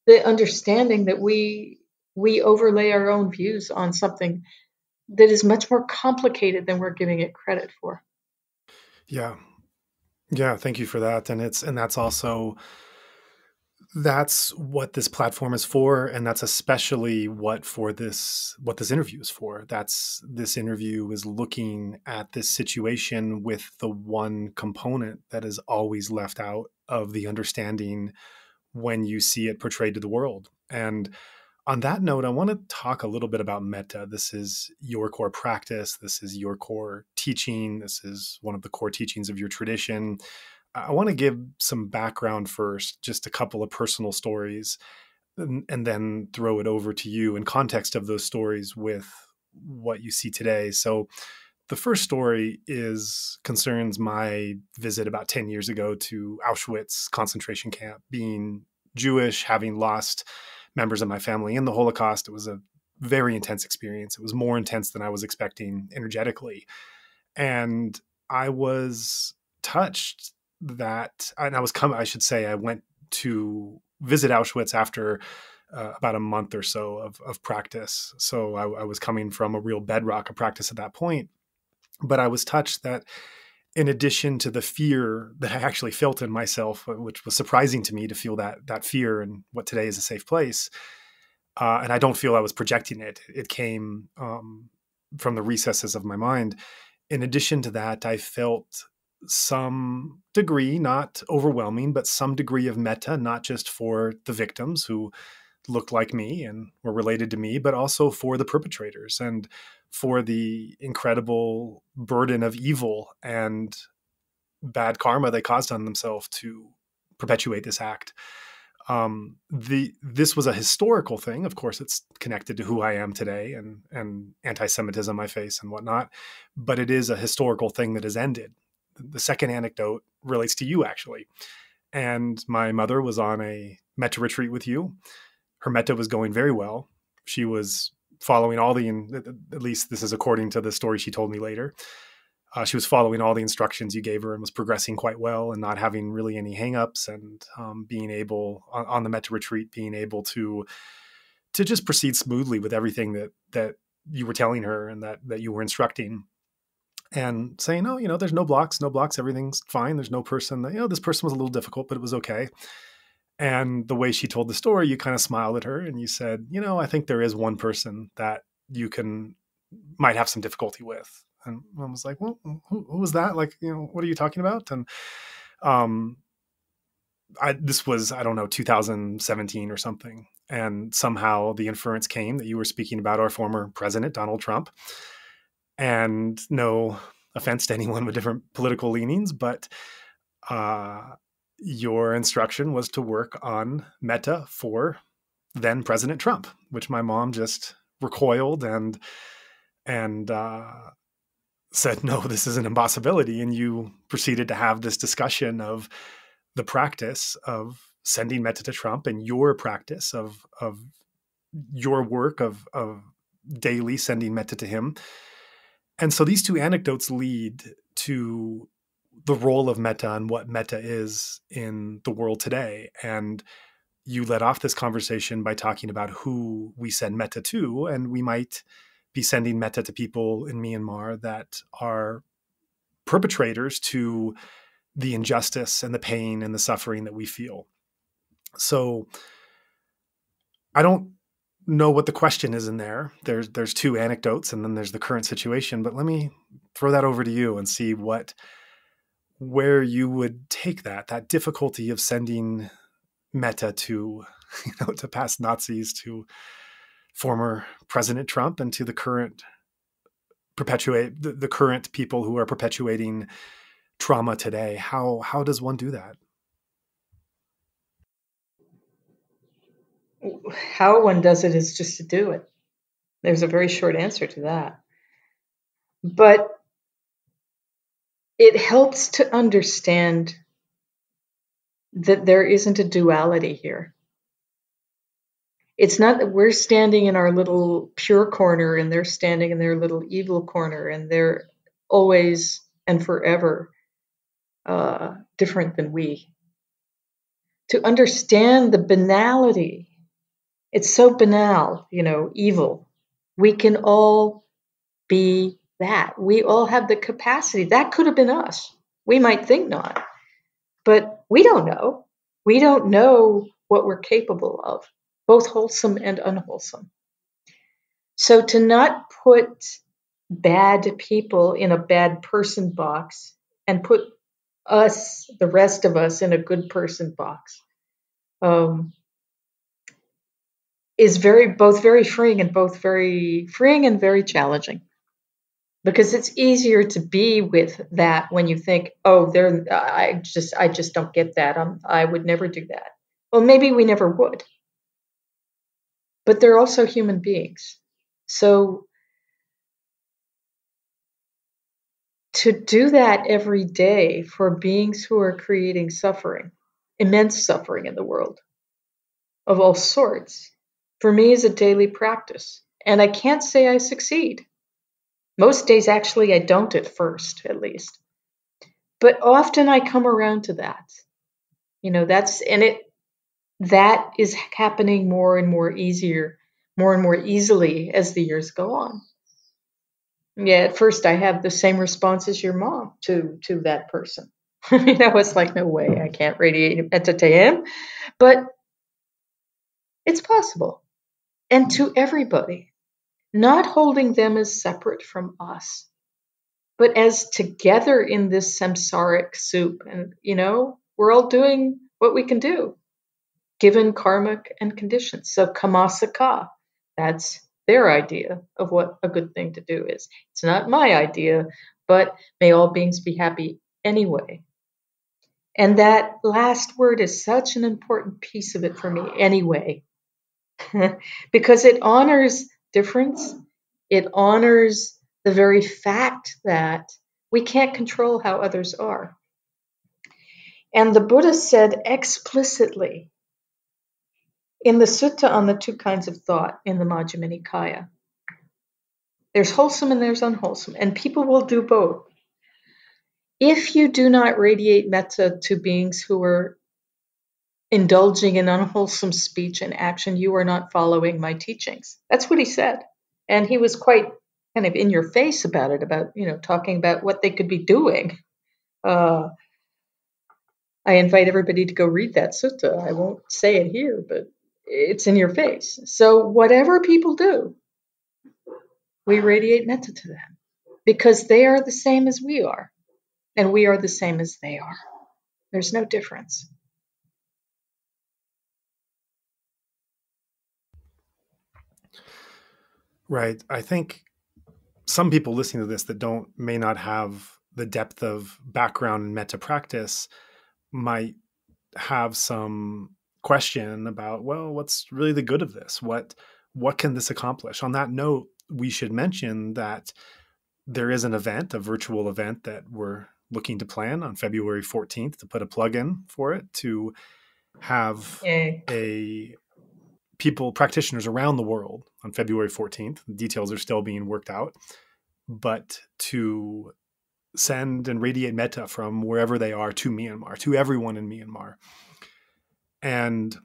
the understanding that we we overlay our own views on something that is much more complicated than we're giving it credit for. Yeah. Yeah, thank you for that. And that's what this platform is for, and that's especially what this interview is for. This interview is looking at this situation with the one component that is always left out of the understanding when you see it portrayed to the world. And on that note, I want to talk a little bit about metta. This is your core practice. This is your core teaching. This is one of the core teachings of your tradition. I want to give some background first, just a couple of personal stories, and then throw it over to you in context of those stories with what you see today. So the first story concerns my visit about 10 years ago to Auschwitz concentration camp. Being Jewish, having lost members of my family in the Holocaust, it was a very intense experience. It was more intense than I was expecting energetically. And I was touched and I went to visit Auschwitz after about a month or so of practice. So I was coming from a real bedrock of practice at that point. But I was touched that in addition to the fear that I actually felt in myself, which was surprising to me to feel that fear in what today is a safe place, and I don't feel I was projecting it. It came from the recesses of my mind. In addition to that, I felt some degree, not overwhelming, but some degree of metta, not just for the victims who looked like me and were related to me, but also for the perpetrators and for the incredible burden of evil and bad karma they caused on themselves to perpetuate this act. This was a historical thing. Of course, it's connected to who I am today and anti-Semitism I face and whatnot, but it is a historical thing that has ended. The second anecdote relates to you, actually. And my mother was on a metta retreat with you. Her metta was going very well. She was following at least this is according to the story she told me later. She was following all the instructions you gave her and was progressing quite well and not having really any hangups, and being able on the metta retreat, being able to just proceed smoothly with everything that you were telling her and that you were instructing, and saying, oh, there's no blocks, everything's fine. There's no person that, this person was a little difficult, but it was okay. And the way she told the story, you kind of smiled at her and you said, I think there is one person that you might have some difficulty with. And I was like, well, who was that? Like, what are you talking about? And this was, I don't know, 2017 or something. And somehow the inference came that you were speaking about our former president, Donald Trump. And no offense to anyone with different political leanings, but your instruction was to work on metta for then President Trump, which my mom just recoiled and said, no, this is an impossibility. And you proceeded to have this discussion of the practice of sending metta to Trump and your practice of your work of daily sending metta to him. And so these two anecdotes lead to the role of metta and what metta is in the world today. And you led off this conversation by talking about who we send metta to, and we might be sending metta to people in Myanmar that are perpetrators to the injustice and the pain and the suffering that we feel. So I don't know what the question is in there. There's two anecdotes and then there's the current situation, but let me throw that over to you and see where you would take that difficulty of sending metta to, to past Nazis, to former President Trump, and to the current the current people who are perpetuating trauma today. How does one do that? How one does it is just to do it. There's a very short answer to that. But it helps to understand that there isn't a duality here. It's not that we're standing in our little pure corner and they're standing in their little evil corner and they're always and forever different than we. To understand the banality It's so banal, evil. We can all be that. We all have the capacity. That could have been us. We might think not, but we don't know. We don't know what we're capable of, both wholesome and unwholesome. So to not put bad people in a bad person box and put us, the rest of us, in a good person box, is both very freeing and very challenging. Because it's easier to be with that when you think, oh, I just don't get that. I would never do that. Well, maybe we never would. But they're also human beings. So to do that every day for beings who are creating suffering, immense suffering in the world of all sorts, for me is a daily practice. And I can't say I succeed. Most days, actually, I don't at first, at least. But often I come around to that. That is happening more and more easily as the years go on. Yeah, at first I have the same response as your mom to that person. It's like, no way, I can't radiate metta to him. But it's possible. And to everybody, not holding them as separate from us, but as together in this samsaric soup. And, we're all doing what we can do, given karmic and conditions. So kamasaka, that's their idea of what a good thing to do is. It's not my idea, but may all beings be happy anyway. And that last word is such an important piece of it for me anyway, because it honors difference. It honors the very fact that we can't control how others are. And the Buddha said explicitly in the sutta on the two kinds of thought in the Majjhima Nikaya, there's wholesome and there's unwholesome, and people will do both. If you do not radiate metta to beings who are indulging in unwholesome speech and action, you are not following my teachings. That's what he said. And he was quite kind of in your face about it, talking about what they could be doing. I invite everybody to go read that sutta. I won't say it here, but it's in your face. So whatever people do, we radiate metta to them because they are the same as we are, and we are the same as they are. There's no difference. Right. I think some people listening to this that may not have the depth of background in metta practice might have some question about, well, what's really the good of this? What can this accomplish? On that note, we should mention that there is a virtual event that we're looking to plan on February 14th to put a plug in for it, to have practitioners around the world on February 14th. The details are still being worked out, but to send and radiate metta from wherever they are to Myanmar, to everyone in Myanmar. And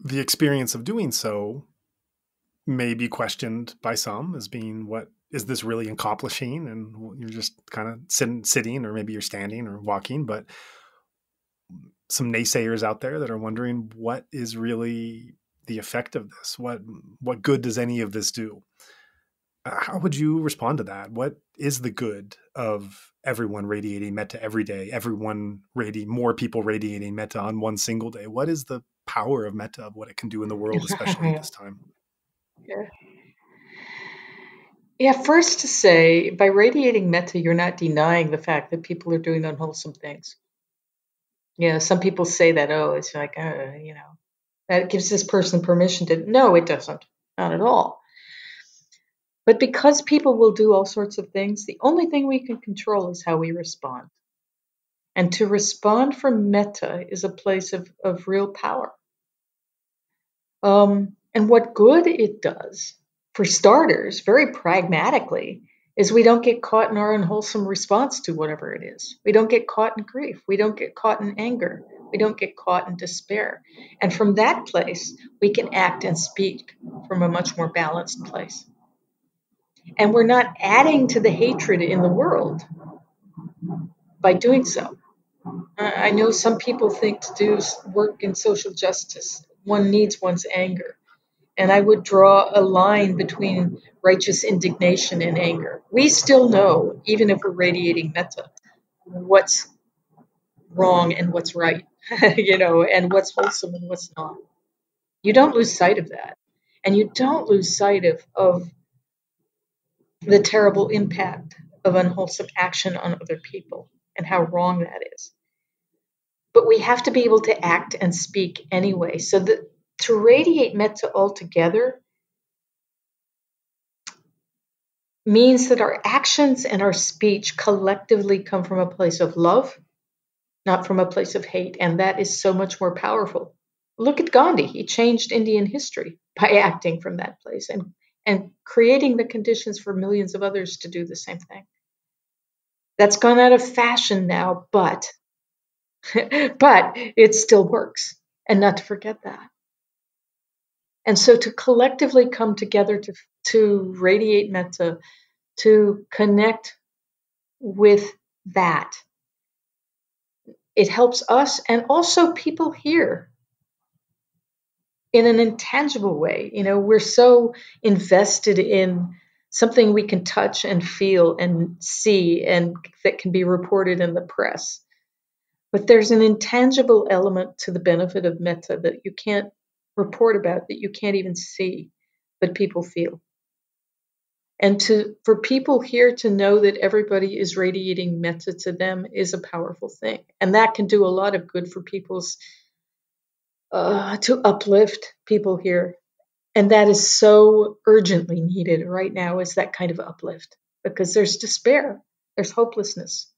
the experience of doing so may be questioned by some as being, what is this really accomplishing? And you're just kind of sitting, or maybe you're standing or walking, but some naysayers out there that are wondering, what is really the effect of this? What good does any of this do? How would you respond to that? What is the good of everyone radiating metta every day? More people radiating metta on one single day? What is the power of metta, of what it can do in the world, especially at this time? Yeah, first to say, by radiating metta, you're not denying the fact that people are doing unwholesome things. Some people say that, it's like, that gives this person permission to. No, it doesn't. Not at all. But because people will do all sorts of things, the only thing we can control is how we respond. And to respond from metta is a place of real power. And what good it does, for starters, very pragmatically, is we don't get caught in our unwholesome response to whatever it is. We don't get caught in grief. We don't get caught in anger. We don't get caught in despair. And from that place, we can act and speak from a much more balanced place. And we're not adding to the hatred in the world by doing so. I know some people think to do work in social justice, one needs one's anger. And I would draw a line between righteous indignation and anger. We still know, even if we're radiating metta, what's wrong and what's right, and what's wholesome and what's not. You don't lose sight of that. And you don't lose sight of the terrible impact of unwholesome action on other people and how wrong that is. But we have to be able to act and speak anyway. So that to radiate metta altogether means that our actions and our speech collectively come from a place of love, not from a place of hate. And that is so much more powerful. Look at Gandhi. He changed Indian history by acting from that place and creating the conditions for millions of others to do the same thing. That's gone out of fashion now, but it still works. And not to forget that. And so to collectively come together to radiate metta, to connect with that, it helps us and also people here in an intangible way. We're so invested in something we can touch and feel and see and that can be reported in the press. But there's an intangible element to the benefit of metta that you can't report about, that you can't even see, but people feel. And for people here to know that everybody is radiating metta to them is a powerful thing. And that can do a lot of good for people's, to uplift people here. And that is so urgently needed right now, is that kind of uplift. Because there's despair, there's hopelessness,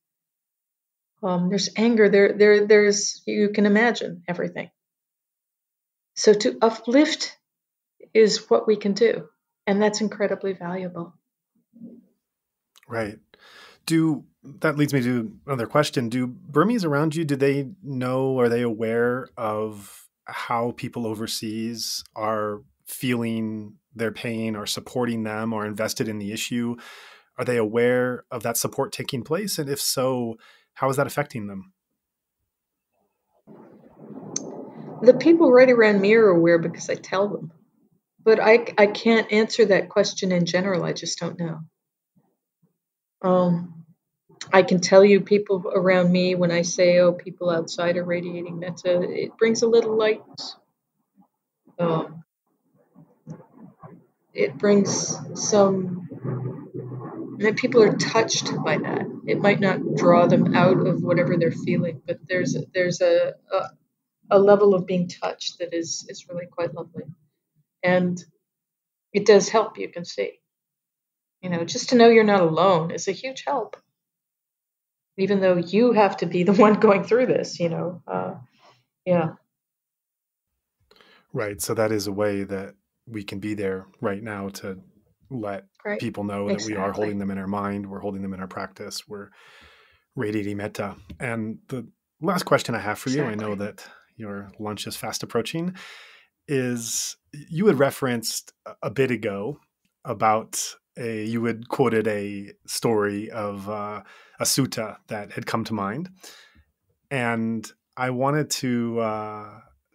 there's anger, there's, you can imagine everything. So to uplift is what we can do. And that's incredibly valuable. Right. That leads me to another question. Do Burmese around you, do they know, are they aware of how people overseas are feeling their pain or supporting them or invested in the issue? Are they aware of that support taking place? And if so, how is that affecting them? The people right around me are aware because I tell them. But I can't answer that question in general. I just don't know. I can tell you people around me, when I say, people outside are radiating metta, it brings a little lightness. It brings people are touched by that. It might not draw them out of whatever they're feeling, but there's a level of being touched that is really quite lovely. And it does help, you can see. Just to know you're not alone is a huge help. Even though you have to be the one going through this, yeah. Right. So that is a way that we can be there right now to let people know that we are holding them in our mind, we're holding them in our practice, we're radiating metta. And the last question I have for you, I know that your lunch is fast approaching, is you had referenced a bit ago about you had quoted a story of a sutta that had come to mind. And I wanted to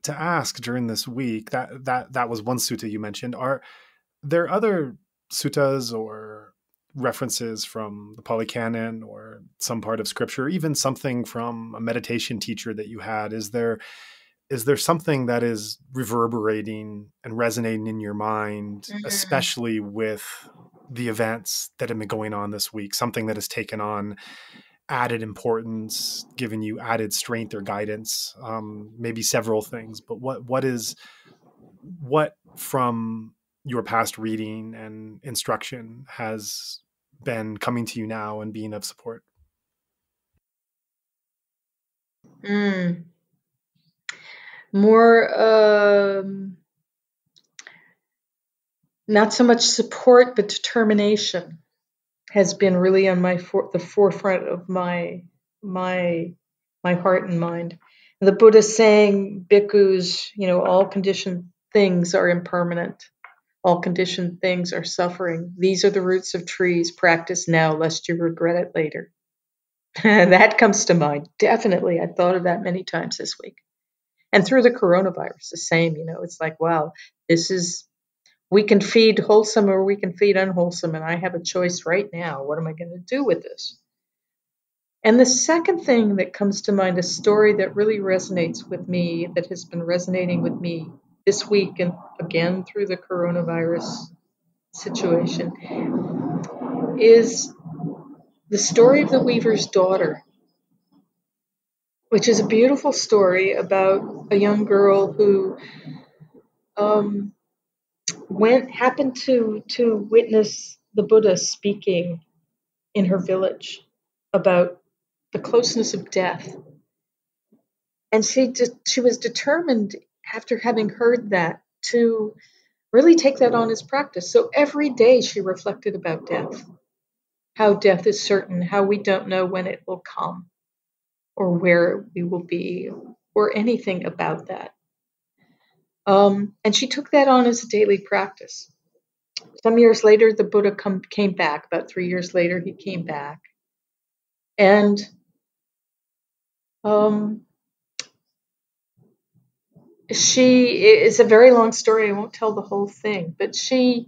ask during this week, that was one sutta you mentioned. Are there other suttas or references from the Pali Canon or some part of scripture, even something from a meditation teacher that you had? Is there something that is reverberating and resonating in your mind, especially with the events that have been going on this week, something that has taken on added importance, given you added strength or guidance, maybe several things, but what from your past reading and instruction has been coming to you now and being of support? More, not so much support, but determination has been really on the forefront of my heart and mind. The Buddha saying, bhikkhus, all conditioned things are impermanent. All conditioned things are suffering. These are the roots of trees. Practice now, lest you regret it later. That comes to mind. Definitely. I thought of that many times this week. And through the coronavirus, the same, it's like, wow, we can feed wholesome or we can feed unwholesome. And I have a choice right now. What am I going to do with this? And the second thing that comes to mind, a story that really resonates with me, that has been resonating with me this week and again through the coronavirus situation, is the story of the weaver's daughter, which is a beautiful story about a young girl who happened to witness the Buddha speaking in her village about the closeness of death. And she was determined, after having heard that, to really take that on as practice. So every day she reflected about death, how death is certain, how we don't know when it will come or where we will be or anything about that. And she took that on as a daily practice. Some years later, the Buddha came back. About 3 years later, he came back. And it's a very long story. I won't tell the whole thing, but she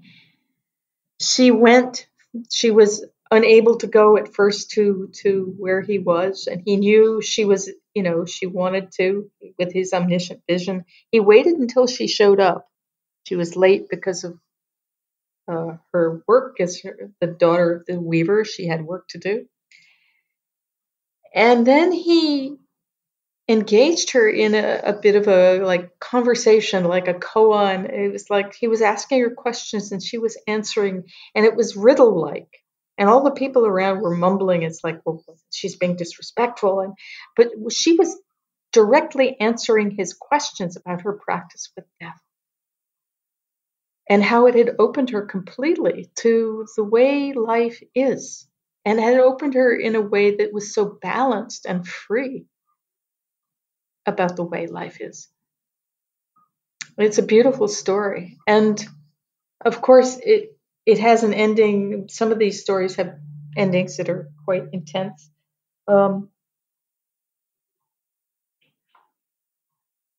was unable to go at first to where he was, and he knew she wanted to, with his omniscient vision. He waited until she showed up. She was late because of her work as the daughter of the weaver. She had work to do. And then he engaged her in a bit of a conversation, like a koan. It was like he was asking her questions and she was answering, and it was riddle-like. And all the people around were mumbling. It's like, well, she's being disrespectful. But she was directly answering his questions about her practice with death and how it had opened her completely to the way life is, and had opened her in a way that was so balanced and free about the way life is. It's a beautiful story. And of course, it has an ending. Some of these stories have endings that are quite intense.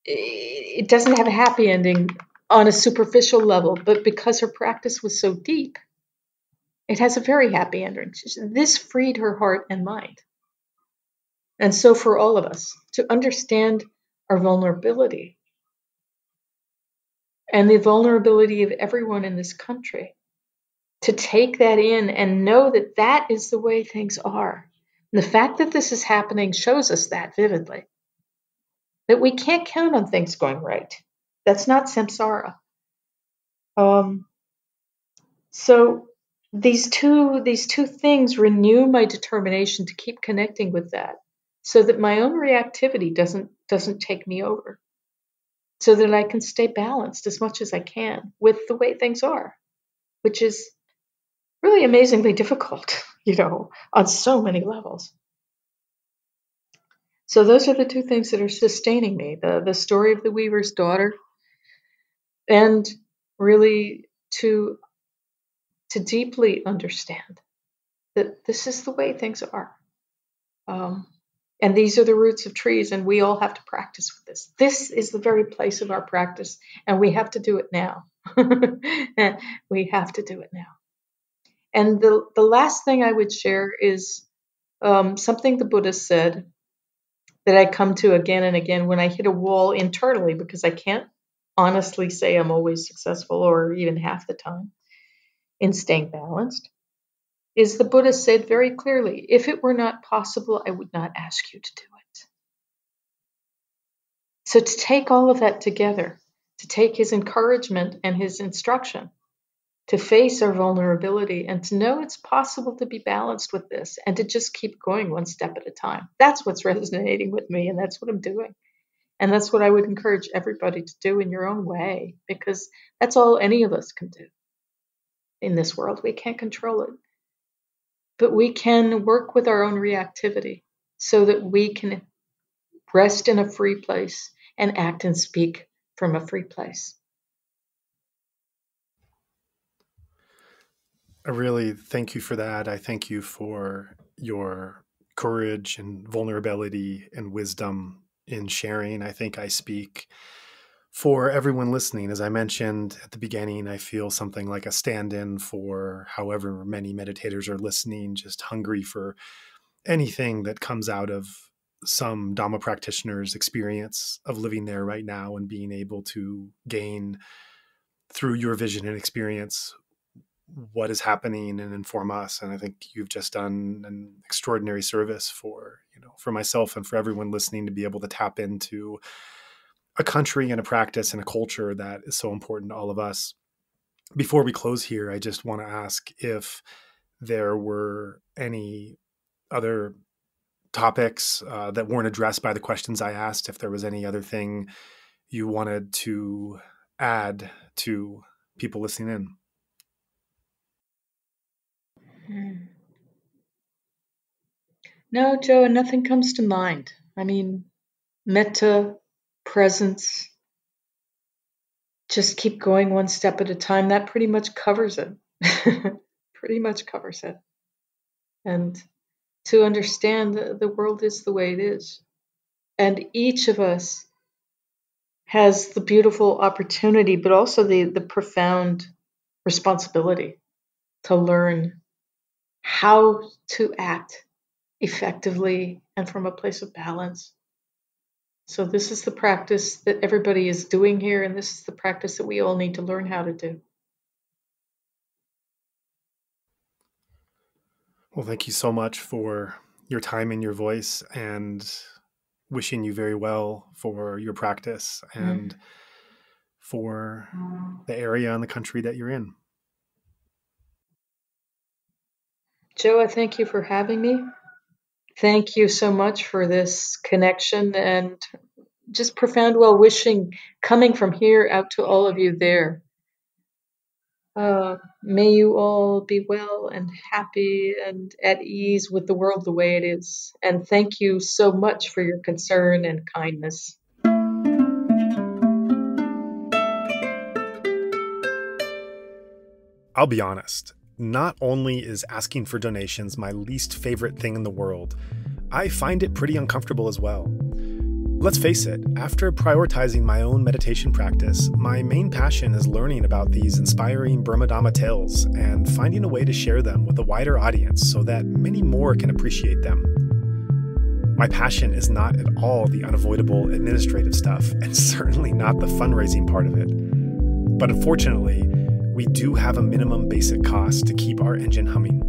It doesn't have a happy ending on a superficial level, but because her practice was so deep, it has a very happy ending. This freed her heart and mind. And so for all of us to understand our vulnerability and the vulnerability of everyone in this country, to take that in and know that that is the way things are. And the fact that this is happening shows us that vividly, that we can't count on things going right. That's not samsara. So these two things renew my determination to keep connecting with that, so that my own reactivity doesn't take me over, so that I can stay balanced as much as I can with the way things are, which is really amazingly difficult, on so many levels. So those are the two things that are sustaining me, the story of the weaver's daughter, and really to deeply understand that this is the way things are. And these are the roots of trees, and we all have to practice with this. This is the very place of our practice, and we have to do it now. We have to do it now. And the last thing I would share is something the Buddha said that I come to again and again when I hit a wall internally, because I can't honestly say I'm always successful or even half the time in staying balanced, is the Buddha said very clearly, if it were not possible, I would not ask you to do it. So to take all of that together, to take his encouragement and his instruction, to face our vulnerability and to know it's possible to be balanced with this and to just keep going one step at a time. That's what's resonating with me, and that's what I'm doing. And that's what I would encourage everybody to do in your own way, because that's all any of us can do in this world. We can't control it, but we can work with our own reactivity so that we can rest in a free place, and act and speak from a free place. I really thank you for that. I thank you for your courage and vulnerability and wisdom in sharing. I think I speak for everyone listening. As I mentioned at the beginning, I feel something like a stand-in for however many meditators are listening, just hungry for anything that comes out of some Dhamma practitioner's experience of living there right now and being able to gain through your vision and experience what is happening and inform us. And I think you've just done an extraordinary service for myself and for everyone listening to be able to tap into a country and a practice and a culture that is so important to all of us. Before we close here, I just want to ask if there were any other topics that weren't addressed by the questions I asked, if there was any other thing you wanted to add to people listening in. No, Joe, nothing comes to mind. I mean, metta, presence, just keep going one step at a time. That pretty much covers it. Pretty much covers it. And to understand the world is the way it is. And each of us has the beautiful opportunity, but also the profound responsibility to learn how to act effectively and from a place of balance. So this is the practice that everybody is doing here, and this is the practice that we all need to learn how to do. Well, thank you so much for your time and your voice, and wishing you very well for your practice and for the area and the country that you're in. Joe, I thank you for having me. Thank you so much for this connection and just profound well-wishing coming from here out to all of you there. May you all be well and happy and at ease with the world the way it is. And thank you so much for your concern and kindness. I'll be honest. Not only is asking for donations my least favorite thing in the world, I find it pretty uncomfortable as well. Let's face it, after prioritizing my own meditation practice, my main passion is learning about these inspiring Burma Dhamma tales and finding a way to share them with a wider audience so that many more can appreciate them. My passion is not at all the unavoidable administrative stuff, and certainly not the fundraising part of it. But unfortunately, we do have a minimum basic cost to keep our engine humming.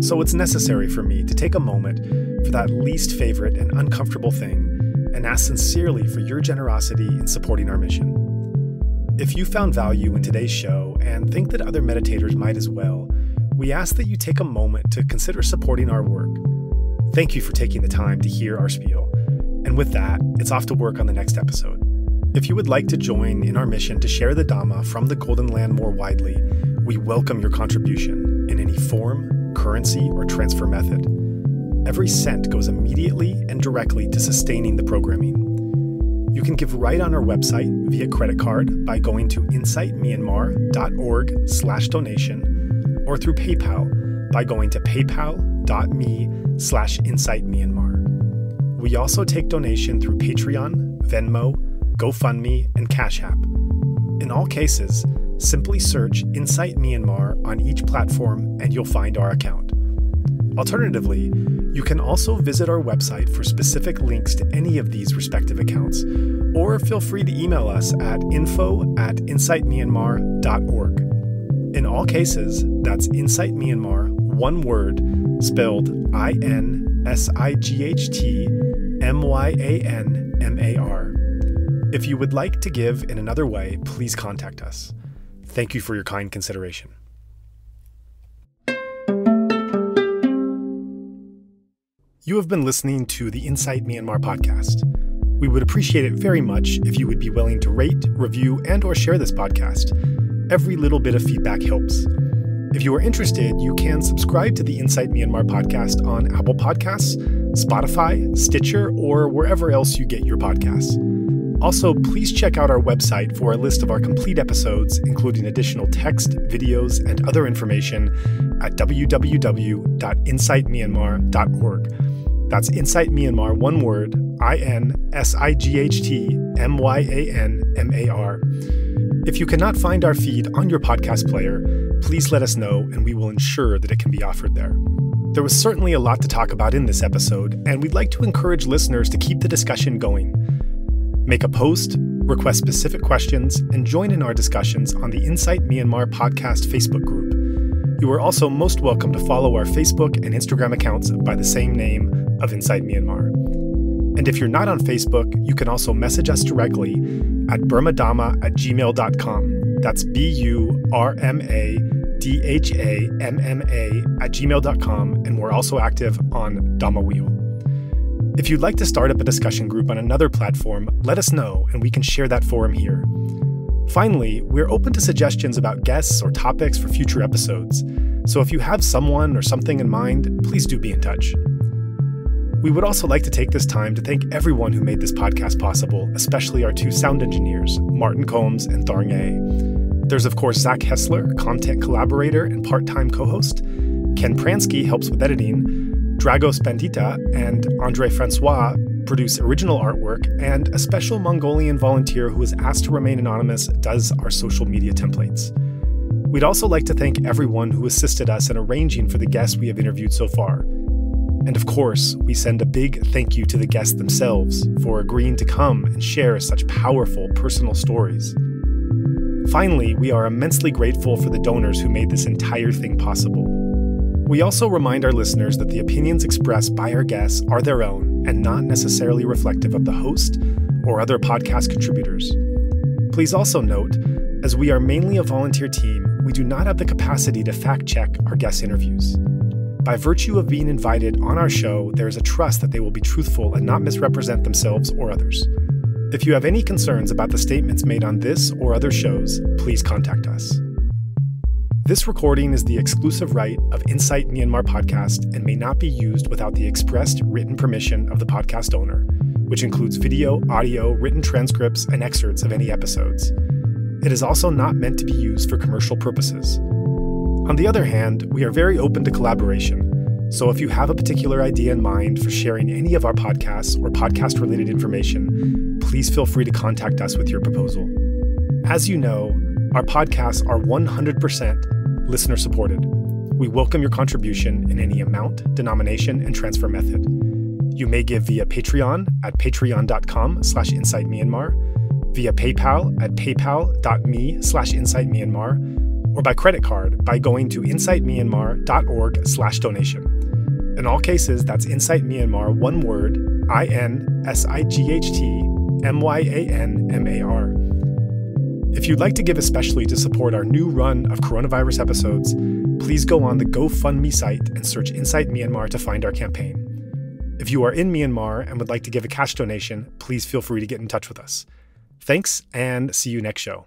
So it's necessary for me to take a moment for that least favorite and uncomfortable thing and ask sincerely for your generosity in supporting our mission. If you found value in today's show and think that other meditators might as well, we ask that you take a moment to consider supporting our work. Thank you for taking the time to hear our spiel. And with that, it's off to work on the next episode. If you would like to join in our mission to share the Dhamma from the Golden Land more widely, we welcome your contribution in any form, currency, or transfer method. Every cent goes immediately and directly to sustaining the programming. You can give right on our website via credit card by going to insightmyanmar.org/donation or through PayPal by going to paypal.me/insightmyanmar. We also take donation through Patreon, Venmo, GoFundMe, and Cash App. In all cases, simply search Insight Myanmar on each platform and you'll find our account. Alternatively, you can also visit our website for specific links to any of these respective accounts, or feel free to email us at info@insightmyanmar.org. In all cases, that's Insight Myanmar, one word, spelled INSIGHTMYANMAR. If you would like to give in another way, please contact us. Thank you for your kind consideration. You have been listening to the Insight Myanmar podcast. We would appreciate it very much if you would be willing to rate, review, and/or share this podcast. Every little bit of feedback helps. If you are interested, you can subscribe to the Insight Myanmar podcast on Apple Podcasts, Spotify, Stitcher, or wherever else you get your podcasts. Also, please check out our website for a list of our complete episodes, including additional text, videos, and other information at www.insightmyanmar.org. That's Insight Myanmar, one word, INSIGHTMYANMAR. If you cannot find our feed on your podcast player, please let us know and we will ensure that it can be offered there. There was certainly a lot to talk about in this episode, and we'd like to encourage listeners to keep the discussion going. Make a post, request specific questions, and join in our discussions on the Insight Myanmar podcast Facebook group. You are also most welcome to follow our Facebook and Instagram accounts by the same name of Insight Myanmar. And if you're not on Facebook, you can also message us directly at burmadhamma@gmail.com. That's BURMADHAMMA@gmail.com, and we're also active on Dhamma Wheel. If you'd like to start up a discussion group on another platform, let us know and we can share that forum here. Finally, we're open to suggestions about guests or topics for future episodes, so if you have someone or something in mind, please do be in touch. We would also like to take this time to thank everyone who made this podcast possible, especially our two sound engineers, Martin Combs and Tharng A. There's of course Zach Hessler, content collaborator and part-time co-host. Ken Pransky helps with editing. Dragos Bandita and Andre Francois produce original artwork, and a special Mongolian volunteer who is asked to remain anonymous does our social media templates. We'd also like to thank everyone who assisted us in arranging for the guests we have interviewed so far. And of course, we send a big thank you to the guests themselves for agreeing to come and share such powerful personal stories. Finally, we are immensely grateful for the donors who made this entire thing possible. We also remind our listeners that the opinions expressed by our guests are their own and not necessarily reflective of the host or other podcast contributors. Please also note, as we are mainly a volunteer team, we do not have the capacity to fact-check our guest interviews. By virtue of being invited on our show, there is a trust that they will be truthful and not misrepresent themselves or others. If you have any concerns about the statements made on this or other shows, please contact us. This recording is the exclusive right of Insight Myanmar podcast and may not be used without the expressed written permission of the podcast owner, which includes video, audio, written transcripts, and excerpts of any episodes. It is also not meant to be used for commercial purposes. On the other hand, we are very open to collaboration, so if you have a particular idea in mind for sharing any of our podcasts or podcast-related information, please feel free to contact us with your proposal. As you know, our podcasts are 100% listener-supported. We welcome your contribution in any amount, denomination, and transfer method. You may give via Patreon at patreon.com/insightmyanmar, via PayPal at paypal.me/insightmyanmar, or by credit card by going to insightmyanmar.org/donation. In all cases, that's Insight Myanmar, one word, INSIGHTMYANMAR. If you'd like to give especially to support our new run of coronavirus episodes, please go on the GoFundMe site and search Insight Myanmar to find our campaign. If you are in Myanmar and would like to give a cash donation, please feel free to get in touch with us. Thanks, and see you next show.